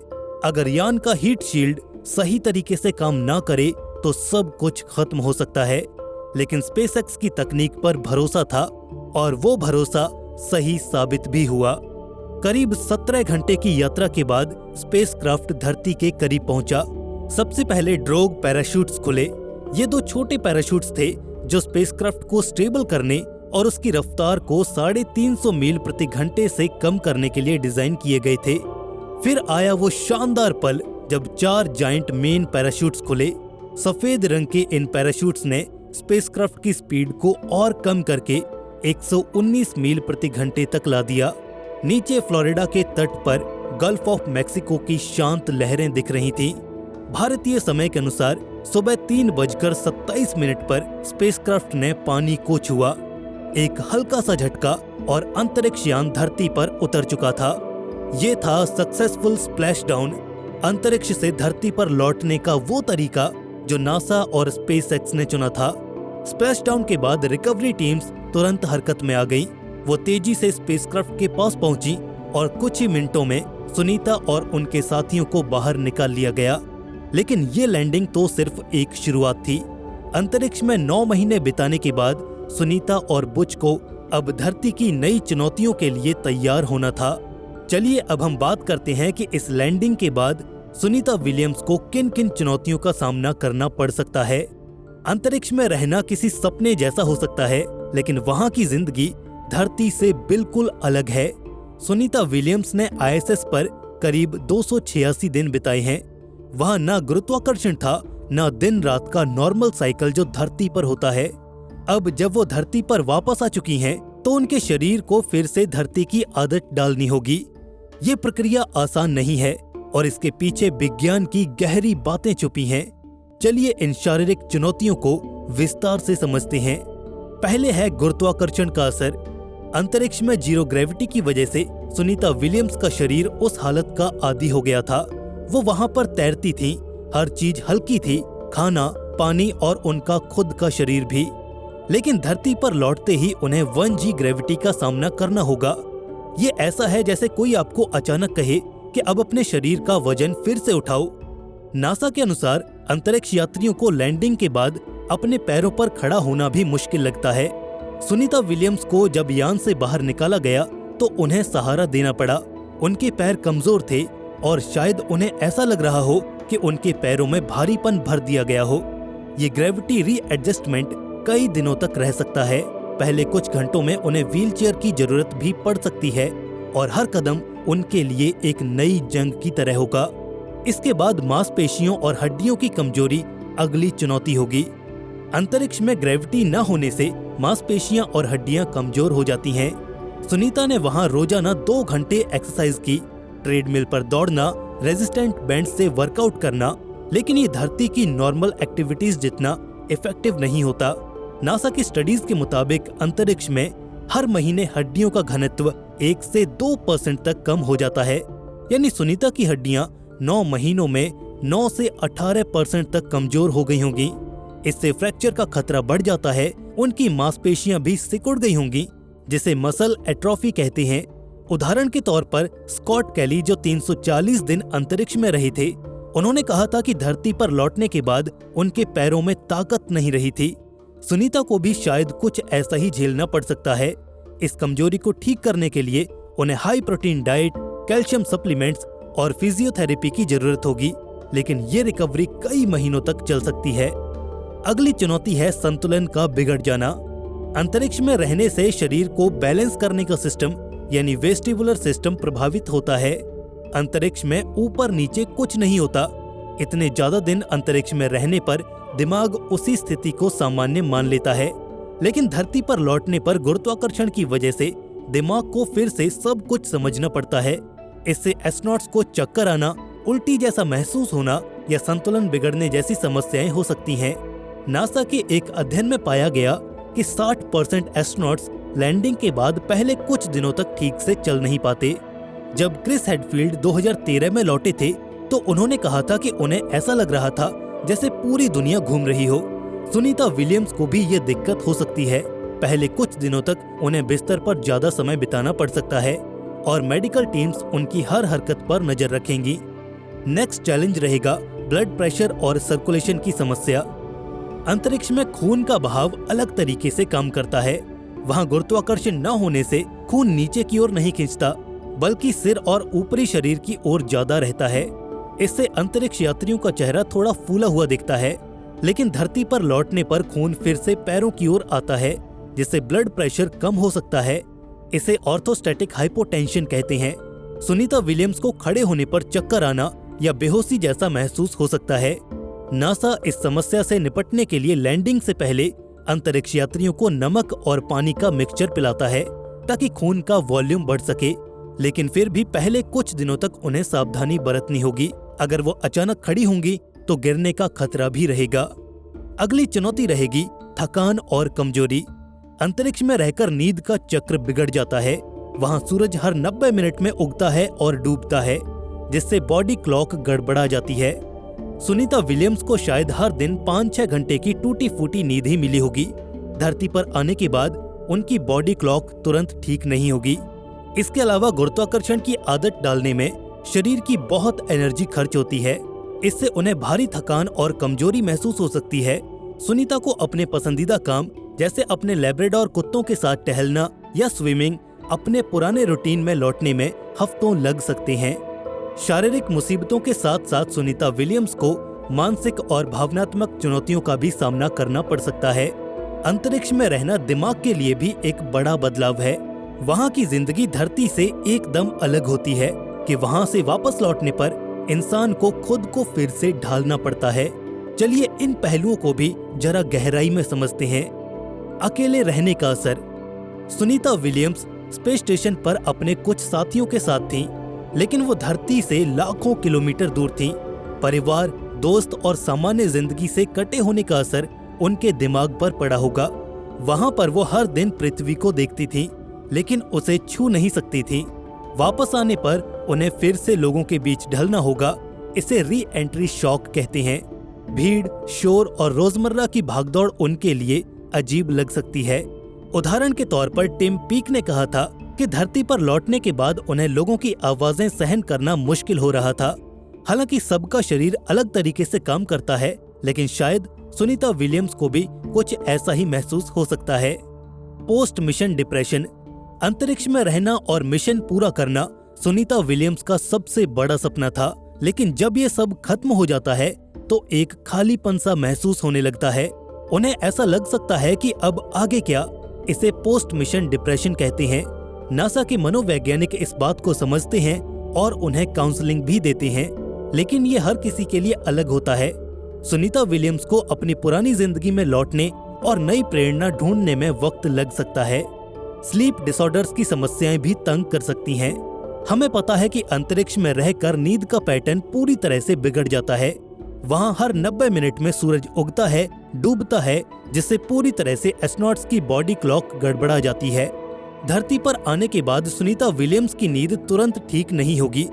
अगर यान का हीट शील्ड सही तरीके से काम ना करे तो सब कुछ खत्म हो सकता है। लेकिन स्पेसएक्स की तकनीक पर भरोसा था और वो भरोसा सही साबित भी हुआ। करीब 17 घंटे की यात्रा के बाद स्पेसक्राफ्ट धरती के करीब पहुंचा। सबसे पहले ड्रोग पैराशूट्स खुले। ये 2 छोटे पैराशूट्स थे जो स्पेसक्राफ्ट को स्टेबल करने और उसकी रफ्तार को 350 मील प्रति घंटे से कम करने के लिए डिजाइन किए गए थे। फिर आया वो शानदार पल जब 4 जायंट मेन पैराशूट्स खुले। सफेद रंग के इन पैराशूट्स ने स्पेसक्राफ्ट की स्पीड को और कम करके 119 मील प्रति घंटे तक ला दिया। नीचे फ्लोरिडा के तट पर गल्फ ऑफ मैक्सिको की शांत लहरें दिख रही थीं। भारतीय समय के अनुसार सुबह 3:27 पर स्पेसक्राफ्ट ने पानी को छुआ। एक हल्का सा झटका और अंतरिक्ष यान धरती पर उतर चुका था। ये था सक्सेसफुल स्प्लैश डाउन, अंतरिक्ष से धरती पर लौटने का वो तरीका जो नासा और स्पेसएक्स ने चुना था। स्प्लैश डाउन के बाद रिकवरी टीम्स तुरंत हरकत में आ गईं। वो तेजी से स्पेसक्राफ्ट के पास पहुंची और कुछ ही मिनटों में सुनीता और उनके साथियों को बाहर निकाल लिया गया। लेकिन ये लैंडिंग तो सिर्फ एक शुरुआत थी। अंतरिक्ष में 9 महीने बिताने के बाद सुनीता और बुच को अब धरती की नई चुनौतियों के लिए तैयार होना था। चलिए अब हम बात करते हैं कि इस लैंडिंग के बाद सुनीता विलियम्स को किन किन चुनौतियों का सामना करना पड़ सकता है। अंतरिक्ष में रहना किसी सपने जैसा हो सकता है, लेकिन वहां की जिंदगी धरती से बिल्कुल अलग है। सुनीता विलियम्स ने ISS पर करीब 286 दिन बिताए हैं। वहां ना गुरुत्वाकर्षण था, ना दिन रात का नॉर्मल साइकिल जो धरती पर होता है। अब जब वो धरती पर वापस आ चुकी हैं, तो उनके शरीर को फिर से धरती की आदत डालनी होगी। ये प्रक्रिया आसान नहीं है और इसके पीछे विज्ञान की गहरी बातें छुपी हैं। चलिए इन शारीरिक चुनौतियों को विस्तार से समझते हैं। पहले है गुरुत्वाकर्षण का असर। अंतरिक्ष में जीरो ग्रेविटी की वजह से सुनीता विलियम्स का शरीर उस हालत का आदी हो गया था। वो वहां पर तैरती थी, हर चीज हल्की थी, खाना, पानी और उनका खुद का शरीर भी। लेकिन धरती पर लौटते ही उन्हें 1G ग्रेविटी का सामना करना होगा। ये ऐसा है जैसे कोई आपको अचानक कहे कि अब अपने शरीर का वजन फिर से उठाओ। नासा के अनुसार अंतरिक्ष यात्रियों को लैंडिंग के बाद अपने पैरों पर खड़ा होना भी मुश्किल लगता है। सुनीता विलियम्स को जब यान से बाहर निकाला गया तो उन्हें सहारा देना पड़ा। उनके पैर कमजोर थे और शायद उन्हें ऐसा लग रहा हो कि उनके पैरों में भारीपन भर दिया गया हो। ये ग्रेविटी रीएडजस्टमेंट कई दिनों तक रह सकता है। पहले कुछ घंटों में उन्हें व्हीलचेयर की जरूरत भी पड़ सकती है और हर कदम उनके लिए एक नई जंग की तरह होगा। इसके बाद मांसपेशियों और हड्डियों की कमजोरी अगली चुनौती होगी। अंतरिक्ष में ग्रेविटी न होने से मांसपेशियां और हड्डियां कमजोर हो जाती हैं। सुनीता ने वहां रोजाना 2 घंटे एक्सरसाइज की, ट्रेडमिल पर दौड़ना, रेजिस्टेंट बैंड से वर्कआउट करना, लेकिन ये धरती की नॉर्मल एक्टिविटीज जितना इफेक्टिव नहीं होता। नासा की स्टडीज के मुताबिक अंतरिक्ष में हर महीने हड्डियों का घनत्व 1 से 2% तक कम हो जाता है। यानी सुनीता की हड्डियां 9 महीनों में 9 से 18% तक कमजोर हो गई होंगी। इससे फ्रैक्चर का खतरा बढ़ जाता है। उनकी मांसपेशियां भी सिकुड़ गई होंगी, जिसे मसल एट्रोफी कहते हैं। उदाहरण के तौर पर स्कॉट कैली जो 340 दिन अंतरिक्ष में रहे थे, उन्होंने कहा था कि धरती पर लौटने के बाद उनके पैरों में ताकत नहीं रही थी। सुनीता को भी शायद कुछ ऐसा ही झेलना पड़ सकता है। इस कमजोरी को ठीक करने के लिए उन्हें high protein diet, calcium supplements और फिजियोथेरेपी की जरूरत होगी, लेकिन ये रिकवरी कई महीनों तक चल सकती है। अगली चुनौती है संतुलन का बिगड़ जाना। अंतरिक्ष में रहने से शरीर को बैलेंस करने का सिस्टम यानी वेस्टिबुलर सिस्टम प्रभावित होता है। अंतरिक्ष में ऊपर नीचे कुछ नहीं होता। इतने ज्यादा दिन अंतरिक्ष में रहने पर दिमाग उसी स्थिति को सामान्य मान लेता है, लेकिन धरती पर लौटने पर गुरुत्वाकर्षण की वजह से दिमाग को फिर से सब कुछ समझना पड़ता है। इससे एस्ट्रोनॉट्स को चक्कर आना, उल्टी जैसा महसूस होना या संतुलन बिगड़ने जैसी समस्याएं हो सकती हैं। नासा के एक अध्ययन में पाया गया कि 60% एस्ट्रोनॉट्स लैंडिंग के बाद पहले कुछ दिनों तक ठीक से चल नहीं पाते। जब क्रिस हेडफील्ड 2013 में लौटे थे तो उन्होंने कहा था कि उन्हें ऐसा लग रहा था जैसे पूरी दुनिया घूम रही हो। सुनीता विलियम्स को भी ये दिक्कत हो सकती है। पहले कुछ दिनों तक उन्हें बिस्तर पर ज्यादा समय बिताना पड़ सकता है और मेडिकल टीम्स उनकी हर हरकत पर नजर रखेंगी। नेक्स्ट चैलेंज रहेगा ब्लड प्रेशर और सर्कुलेशन की समस्या। अंतरिक्ष में खून का बहाव अलग तरीके से काम करता है। वहाँ गुरुत्वाकर्षण न होने से खून नीचे की ओर नहीं खींचता, बल्कि सिर और ऊपरी शरीर की ओर ज्यादा रहता है। इससे अंतरिक्ष यात्रियों का चेहरा थोड़ा फूला हुआ दिखता है, लेकिन धरती पर लौटने पर खून फिर से पैरों की ओर आता है, जिससे ब्लड प्रेशर कम हो सकता है। इसे ऑर्थोस्टैटिक हाइपोटेंशन कहते हैं। सुनीता विलियम्स को खड़े होने पर चक्कर आना या बेहोशी जैसा महसूस हो सकता है। नासा इस समस्या से निपटने के लिए लैंडिंग से पहले अंतरिक्ष यात्रियों को नमक और पानी का मिक्सचर पिलाता है ताकि खून का वॉल्यूम बढ़ सके, लेकिन फिर भी पहले कुछ दिनों तक उन्हें सावधानी बरतनी होगी। अगर वो अचानक खड़ी होंगी तो गिरने का खतरा भी रहेगा। अगली चुनौती रहेगी थकान और कमजोरी। अंतरिक्ष में रहकर नींद का चक्र बिगड़ जाता है। वहाँ सूरज हर 90 मिनट में उगता है और डूबता है, जिससे बॉडी क्लॉक गड़बड़ा जाती है। सुनीता विलियम्स को शायद हर दिन 5-6 घंटे की टूटी फूटी नींद ही मिली होगी। धरती पर आने के बाद उनकी बॉडी क्लॉक तुरंत ठीक नहीं होगी। इसके अलावा गुरुत्वाकर्षण की आदत डालने में शरीर की बहुत एनर्जी खर्च होती है। इससे उन्हें भारी थकान और कमजोरी महसूस हो सकती है। सुनीता को अपने पसंदीदा काम जैसे अपने लैब्राडोर कुत्तों के साथ टहलना या स्विमिंग अपने पुराने रूटीन में लौटने में हफ्तों लग सकते हैं। शारीरिक मुसीबतों के साथ साथ सुनीता विलियम्स को मानसिक और भावनात्मक चुनौतियों का भी सामना करना पड़ सकता है। अंतरिक्ष में रहना दिमाग के लिए भी एक बड़ा बदलाव है। वहाँ की जिंदगी धरती से एकदम अलग होती है कि वहाँ से वापस लौटने पर इंसान को खुद को फिर से ढालना पड़ता है। चलिए इन पहलुओं को भी जरा गहराई में समझते हैं। अकेले रहने का असर। सुनीता विलियम्स स्पेस स्टेशन पर अपने कुछ साथियों के साथ थीं, लेकिन वो धरती से लाखों किलोमीटर दूर थीं। परिवार, दोस्त और सामान्य जिंदगी से कटे होने का असर उनके दिमाग पर पड़ा होगा। वहां पर वो हर दिन पृथ्वी को देखती थीं, लेकिन उसे छू नहीं सकती थीं। वापस आने पर उन्हें फिर से लोगों के बीच ढलना होगा। इसे री एंट्री शॉक कहते हैं। भीड़, शोर और रोजमर्रा की भागदौड़ उनके लिए अजीब लग सकती है। उदाहरण के तौर पर टिम पीक ने कहा था कि धरती पर लौटने के बाद उन्हें लोगों की आवाजें सहन करना मुश्किल हो रहा था। हालांकि सबका शरीर अलग तरीके से काम करता है, लेकिन शायद सुनीता विलियम्स को भी कुछ ऐसा ही महसूस हो सकता है। Post mission depression. अंतरिक्ष में रहना और मिशन पूरा करना सुनीता विलियम्स का सबसे बड़ा सपना था, लेकिन जब ये सब खत्म हो जाता है तो एक खालीपन सा महसूस होने लगता है। उन्हें ऐसा लग सकता है कि अब आगे क्या। इसे पोस्ट मिशन डिप्रेशन कहते हैं। नासा के मनोवैज्ञानिक इस बात को समझते हैं और उन्हें काउंसलिंग भी देते हैं, लेकिन ये हर किसी के लिए अलग होता है। सुनीता विलियम्स को अपनी पुरानी जिंदगी में लौटने और नई प्रेरणा ढूंढने में वक्त लग सकता है। स्लीप डिसऑर्डर्स की समस्याएं भी तंग कर सकती हैं। हमें पता है कि अंतरिक्ष में रहकर नींद का पैटर्न पूरी तरह से बिगड़ जाता है। वहाँ हर 90 मिनट में सूरज उगता है, डूबता है, जिससे पूरी तरह से एस्ट्रोनॉट्स की बॉडी क्लॉक गड़बड़ा जाती है। धरती पर आने के बाद सुनीता विलियम्स की नींद तुरंत ठीक नहीं होगी।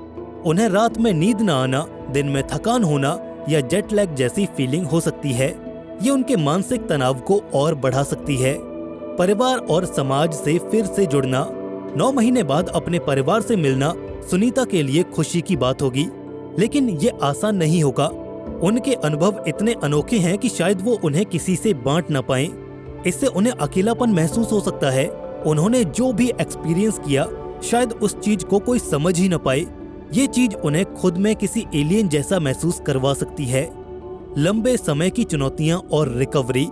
उन्हें रात में नींद न आना, दिन में थकान होना या जेट लैग जैसी फीलिंग हो सकती है। ये उनके मानसिक तनाव को और बढ़ा सकती है। परिवार और समाज से फिर से जुड़ना। 9 महीने बाद अपने परिवार से मिलना सुनीता के लिए खुशी की बात होगी, लेकिन ये आसान नहीं होगा। उनके अनुभव इतने अनोखे हैं कि शायद वो उन्हें किसी से बांट ना पाएं। इससे उन्हें अकेलापन महसूस हो सकता है। उन्होंने जो भी एक्सपीरियंस किया, शायद उस चीज को कोई समझ ही न पाए। ये चीज उन्हें खुद में किसी एलियन जैसा महसूस करवा सकती है। लंबे समय की चुनौतियां और रिकवरी।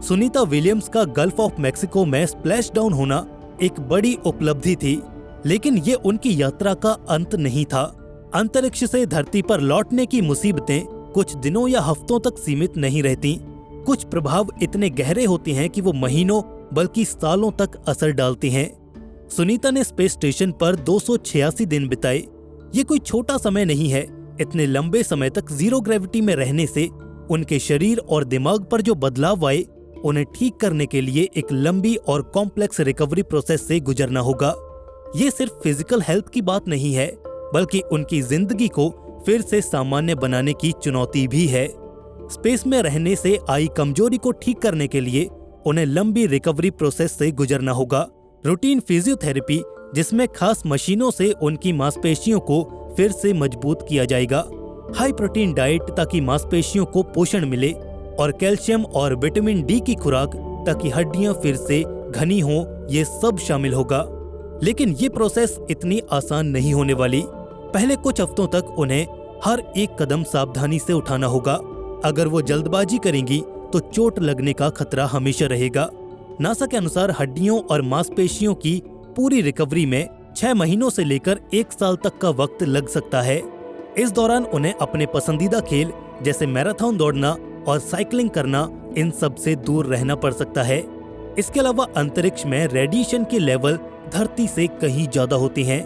सुनीता विलियम्स का गल्फ ऑफ मेक्सिको में स्प्लैश डाउन होना एक बड़ी उपलब्धि थी, लेकिन ये उनकी यात्रा का अंत नहीं था। अंतरिक्ष से धरती पर लौटने की मुसीबतें कुछ दिनों या हफ्तों तक सीमित नहीं रहती। कुछ प्रभाव इतने गहरे होते हैं कि वो महीनों बल्कि सालों तक असर डालते हैं। सुनीता ने स्पेस स्टेशन पर 286 दिन बिताए। ये कोई छोटा समय नहीं है। इतने लंबे समय तक जीरो ग्रेविटी में रहने से उनके शरीर और दिमाग पर जो बदलाव आए, उन्हें ठीक करने के लिए एक लंबी और कॉम्प्लेक्स रिकवरी प्रोसेस से गुजरना होगा। ये सिर्फ फिजिकल हेल्थ की बात नहीं है, बल्कि उनकी जिंदगी को फिर से सामान्य बनाने की चुनौती भी है। स्पेस में रहने से आई कमजोरी को ठीक करने के लिए उन्हें लंबी रिकवरी प्रोसेस से गुजरना होगा। रूटीन फिजियोथेरेपी, जिसमें खास मशीनों से उनकी मांसपेशियों को फिर से मजबूत किया जाएगा। हाई प्रोटीन डाइट ताकि मांसपेशियों को पोषण मिले, और कैल्शियम और विटामिन डी की खुराक ताकि हड्डियां फिर से घनी हों, ये सब शामिल होगा। लेकिन ये प्रोसेस इतनी आसान नहीं होने वाली। पहले कुछ हफ्तों तक उन्हें हर एक कदम सावधानी से उठाना होगा। अगर वो जल्दबाजी करेंगी तो चोट लगने का खतरा हमेशा रहेगा। नासा के अनुसार हड्डियों और मांसपेशियों की पूरी रिकवरी में 6 महीनों से लेकर 1 साल तक का वक्त लग सकता है। इस दौरान उन्हें अपने पसंदीदा खेल जैसे मैराथन दौड़ना और साइकिलिंग करना, इन सब से दूर रहना पड़ सकता है। इसके अलावा अंतरिक्ष में रेडिएशन के लेवल धरती से कहीं ज्यादा होते हैं।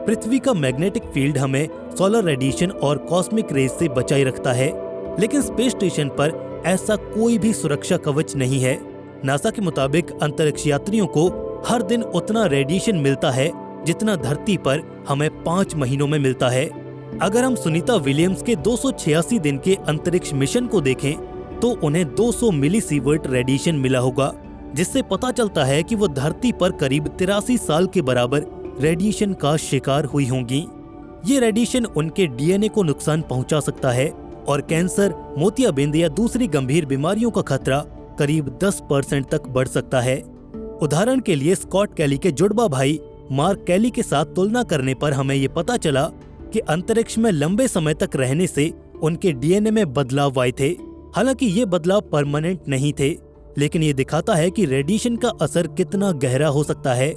पृथ्वी का मैग्नेटिक फील्ड हमें सोलर रेडिएशन और कॉस्मिक रेज से बचाए रखता है, लेकिन स्पेस स्टेशन पर ऐसा कोई भी सुरक्षा कवच नहीं है। नासा के मुताबिक अंतरिक्ष यात्रियों को हर दिन उतना रेडिएशन मिलता है जितना धरती पर हमें 5 महीनों में मिलता है। अगर हम सुनीता विलियम्स के 286 दिन के अंतरिक्ष मिशन को देखें तो उन्हें 200 मिलीसीवर्ट रेडिएशन मिला होगा, जिससे पता चलता है कि वो धरती पर करीब 83 साल के बराबर रेडिएशन का शिकार हुई होंगी। ये रेडिएशन उनके डीएनए को नुकसान पहुंचा सकता है और कैंसर, मोतियाबिंद या दूसरी गंभीर बीमारियों का खतरा करीब 10% तक बढ़ सकता है। उदाहरण के लिए स्कॉट कैली के जुड़वा भाई मार्क कैली के साथ तुलना करने पर हमें ये पता चला कि अंतरिक्ष में लंबे समय तक रहने से उनके डीएनए में बदलाव आए थे। हालांकि ये बदलाव परमानेंट नहीं थे, लेकिन ये दिखाता है कि रेडिएशन का असर कितना गहरा हो सकता है।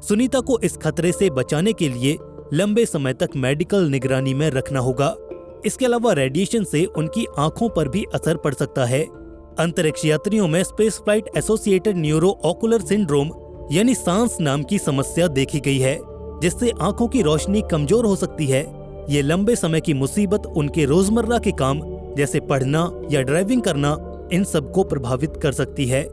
सुनीता को इस खतरे से बचाने के लिए लंबे समय तक मेडिकल निगरानी में रखना होगा। इसके अलावा रेडिएशन से उनकी आंखों पर भी असर पड़ सकता है। अंतरिक्ष यात्रियों में space flight associated neuro ocular syndrome यानी सांस नाम की समस्या देखी गई है, जिससे आंखों की रोशनी कमजोर हो सकती है। ये लंबे समय की मुसीबत उनके रोजमर्रा के काम जैसे पढ़ना या ड्राइविंग करना, इन सब को प्रभावित कर सकती है।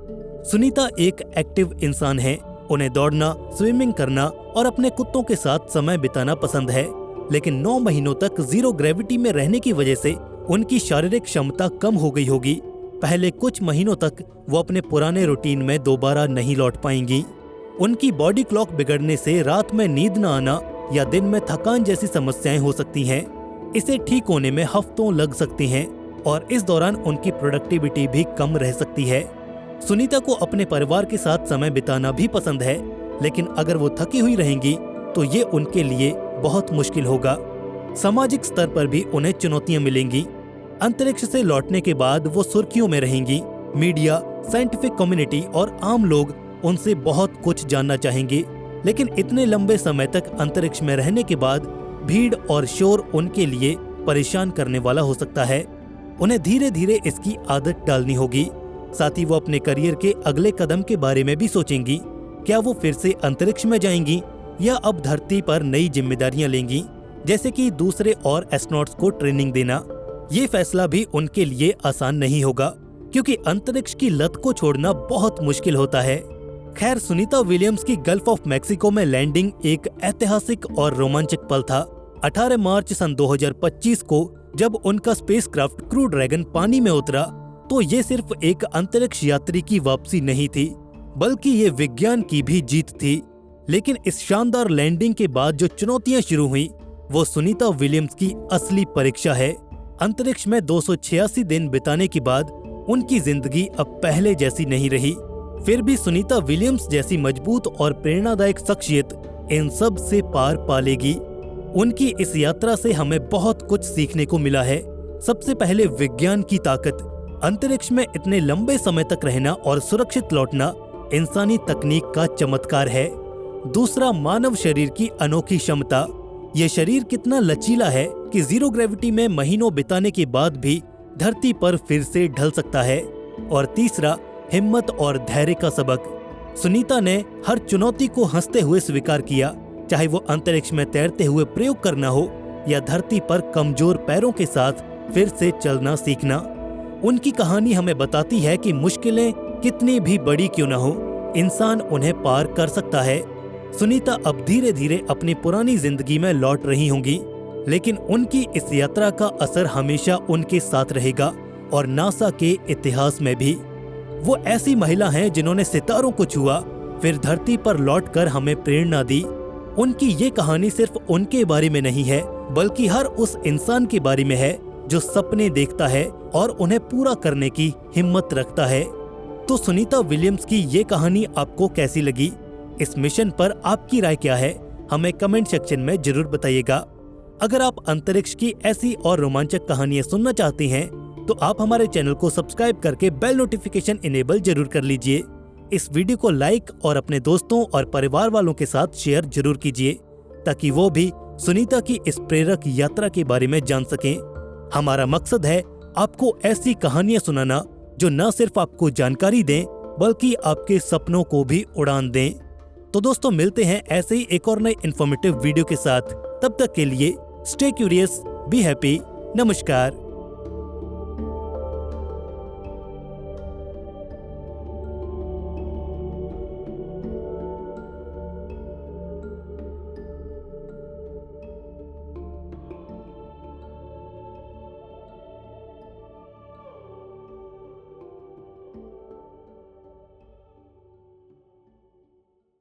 सुनीता एक एक्टिव इंसान है। उन्हें दौड़ना, स्विमिंग करना और अपने कुत्तों के साथ समय बिताना पसंद है, लेकिन 9 महीनों तक जीरो ग्रेविटी में रहने की वजह से उनकी शारीरिक क्षमता कम हो गई होगी। पहले कुछ महीनों तक वो अपने पुराने रूटीन में दोबारा नहीं लौट पाएंगी। उनकी बॉडी क्लॉक बिगड़ने से रात में नींद न आना या दिन में थकान जैसी समस्याएं हो सकती हैं। इसे ठीक होने में हफ्तों लग सकते हैं और इस दौरान उनकी प्रोडक्टिविटी भी कम रह सकती है। सुनीता को अपने परिवार के साथ समय बिताना भी पसंद है, लेकिन अगर वो थकी हुई रहेंगी तो ये उनके लिए बहुत मुश्किल होगा। सामाजिक स्तर पर भी उन्हें चुनौतियां मिलेंगी। अंतरिक्ष से लौटने के बाद वो सुर्खियों में रहेंगी। मीडिया, साइंटिफिक कम्युनिटी और आम लोग उनसे बहुत कुछ जानना चाहेंगे, लेकिन इतने लंबे समय तक अंतरिक्ष में रहने के बाद भीड़ और शोर उनके लिए परेशान करने वाला हो सकता है। उन्हें धीरे धीरे इसकी आदत डालनी होगी। साथ ही वो अपने करियर के अगले कदम के बारे में भी सोचेंगी। क्या वो फिर से अंतरिक्ष में जाएंगी या अब धरती पर नई जिम्मेदारियां लेंगी, जैसे कि दूसरे और एस्ट्रोनॉट्स को ट्रेनिंग देना। ये फैसला भी उनके लिए आसान नहीं होगा, क्योंकि अंतरिक्ष की लत को छोड़ना बहुत मुश्किल होता है। खैर, सुनीता विलियम्स की गल्फ ऑफ मैक्सिको में लैंडिंग एक ऐतिहासिक और रोमांचक पल था। 18 मार्च सन 2025 को जब उनका स्पेसक्राफ्ट क्रू ड्रैगन पानी में उतरा, तो ये सिर्फ एक अंतरिक्ष यात्री की वापसी नहीं थी, बल्कि ये विज्ञान की भी जीत थी। लेकिन इस शानदार लैंडिंग के बाद जो चुनौतियां शुरू हुई, वो सुनीता विलियम्स की असली परीक्षा है। अंतरिक्ष में 286 दिन बिताने के बाद उनकी जिंदगी अब पहले जैसी नहीं रही। फिर भी सुनीता विलियम्स जैसी मजबूत और प्रेरणादायक शख्सियत इन सब से पार पा लेगी। उनकी इस यात्रा से हमें बहुत कुछ सीखने को मिला है। सबसे पहले विज्ञान की ताकत। अंतरिक्ष में इतने लंबे समय तक रहना और सुरक्षित लौटना इंसानी तकनीक का चमत्कार है। दूसरा, मानव शरीर की अनोखी क्षमता। ये शरीर कितना लचीला है कि जीरो ग्रेविटी में महीनों बिताने के बाद भी धरती पर फिर से ढल सकता है। और तीसरा, हिम्मत और धैर्य का सबक। सुनीता ने हर चुनौती को हंसते हुए स्वीकार किया, चाहे वो अंतरिक्ष में तैरते हुए प्रयोग करना हो या धरती पर कमजोर पैरों के साथ फिर से चलना सीखना। उनकी कहानी हमें बताती है कि मुश्किलें कितनी भी बड़ी क्यों न हो, इंसान उन्हें पार कर सकता है। सुनीता अब धीरे धीरे अपनी पुरानी जिंदगी में लौट रही होंगी, लेकिन उनकी इस यात्रा का असर हमेशा उनके साथ रहेगा और नासा के इतिहास में भी। वो ऐसी महिला हैं जिन्होंने सितारों को छुआ, फिर धरती पर लौटकर हमें प्रेरणा दी। उनकी ये कहानी सिर्फ उनके बारे में नहीं है, बल्कि हर उस इंसान के बारे में है जो सपने देखता है और उन्हें पूरा करने की हिम्मत रखता है। तो सुनीता विलियम्स की ये कहानी आपको कैसी लगी? इस मिशन पर आपकी राय क्या है? हमें कमेंट सेक्शन में जरूर बताइएगा। अगर आप अंतरिक्ष की ऐसी और रोमांचक कहानियां सुनना चाहते हैं तो आप हमारे चैनल को सब्सक्राइब करके बेल नोटिफिकेशन इनेबल जरूर कर लीजिए। इस वीडियो को लाइक और अपने दोस्तों और परिवार वालों के साथ शेयर जरूर कीजिए, ताकि वो भी सुनीता की इस प्रेरक यात्रा के बारे में जान सकें। हमारा मकसद है आपको ऐसी कहानियां सुनाना जो न सिर्फ आपको जानकारी दें, बल्कि आपके सपनों को भी उड़ान दें। तो दोस्तों, मिलते हैं ऐसे ही एक और नए इन्फॉर्मेटिव वीडियो के साथ। तब तक के लिए स्टे क्यूरियस, बी हैप्पी। नमस्कार।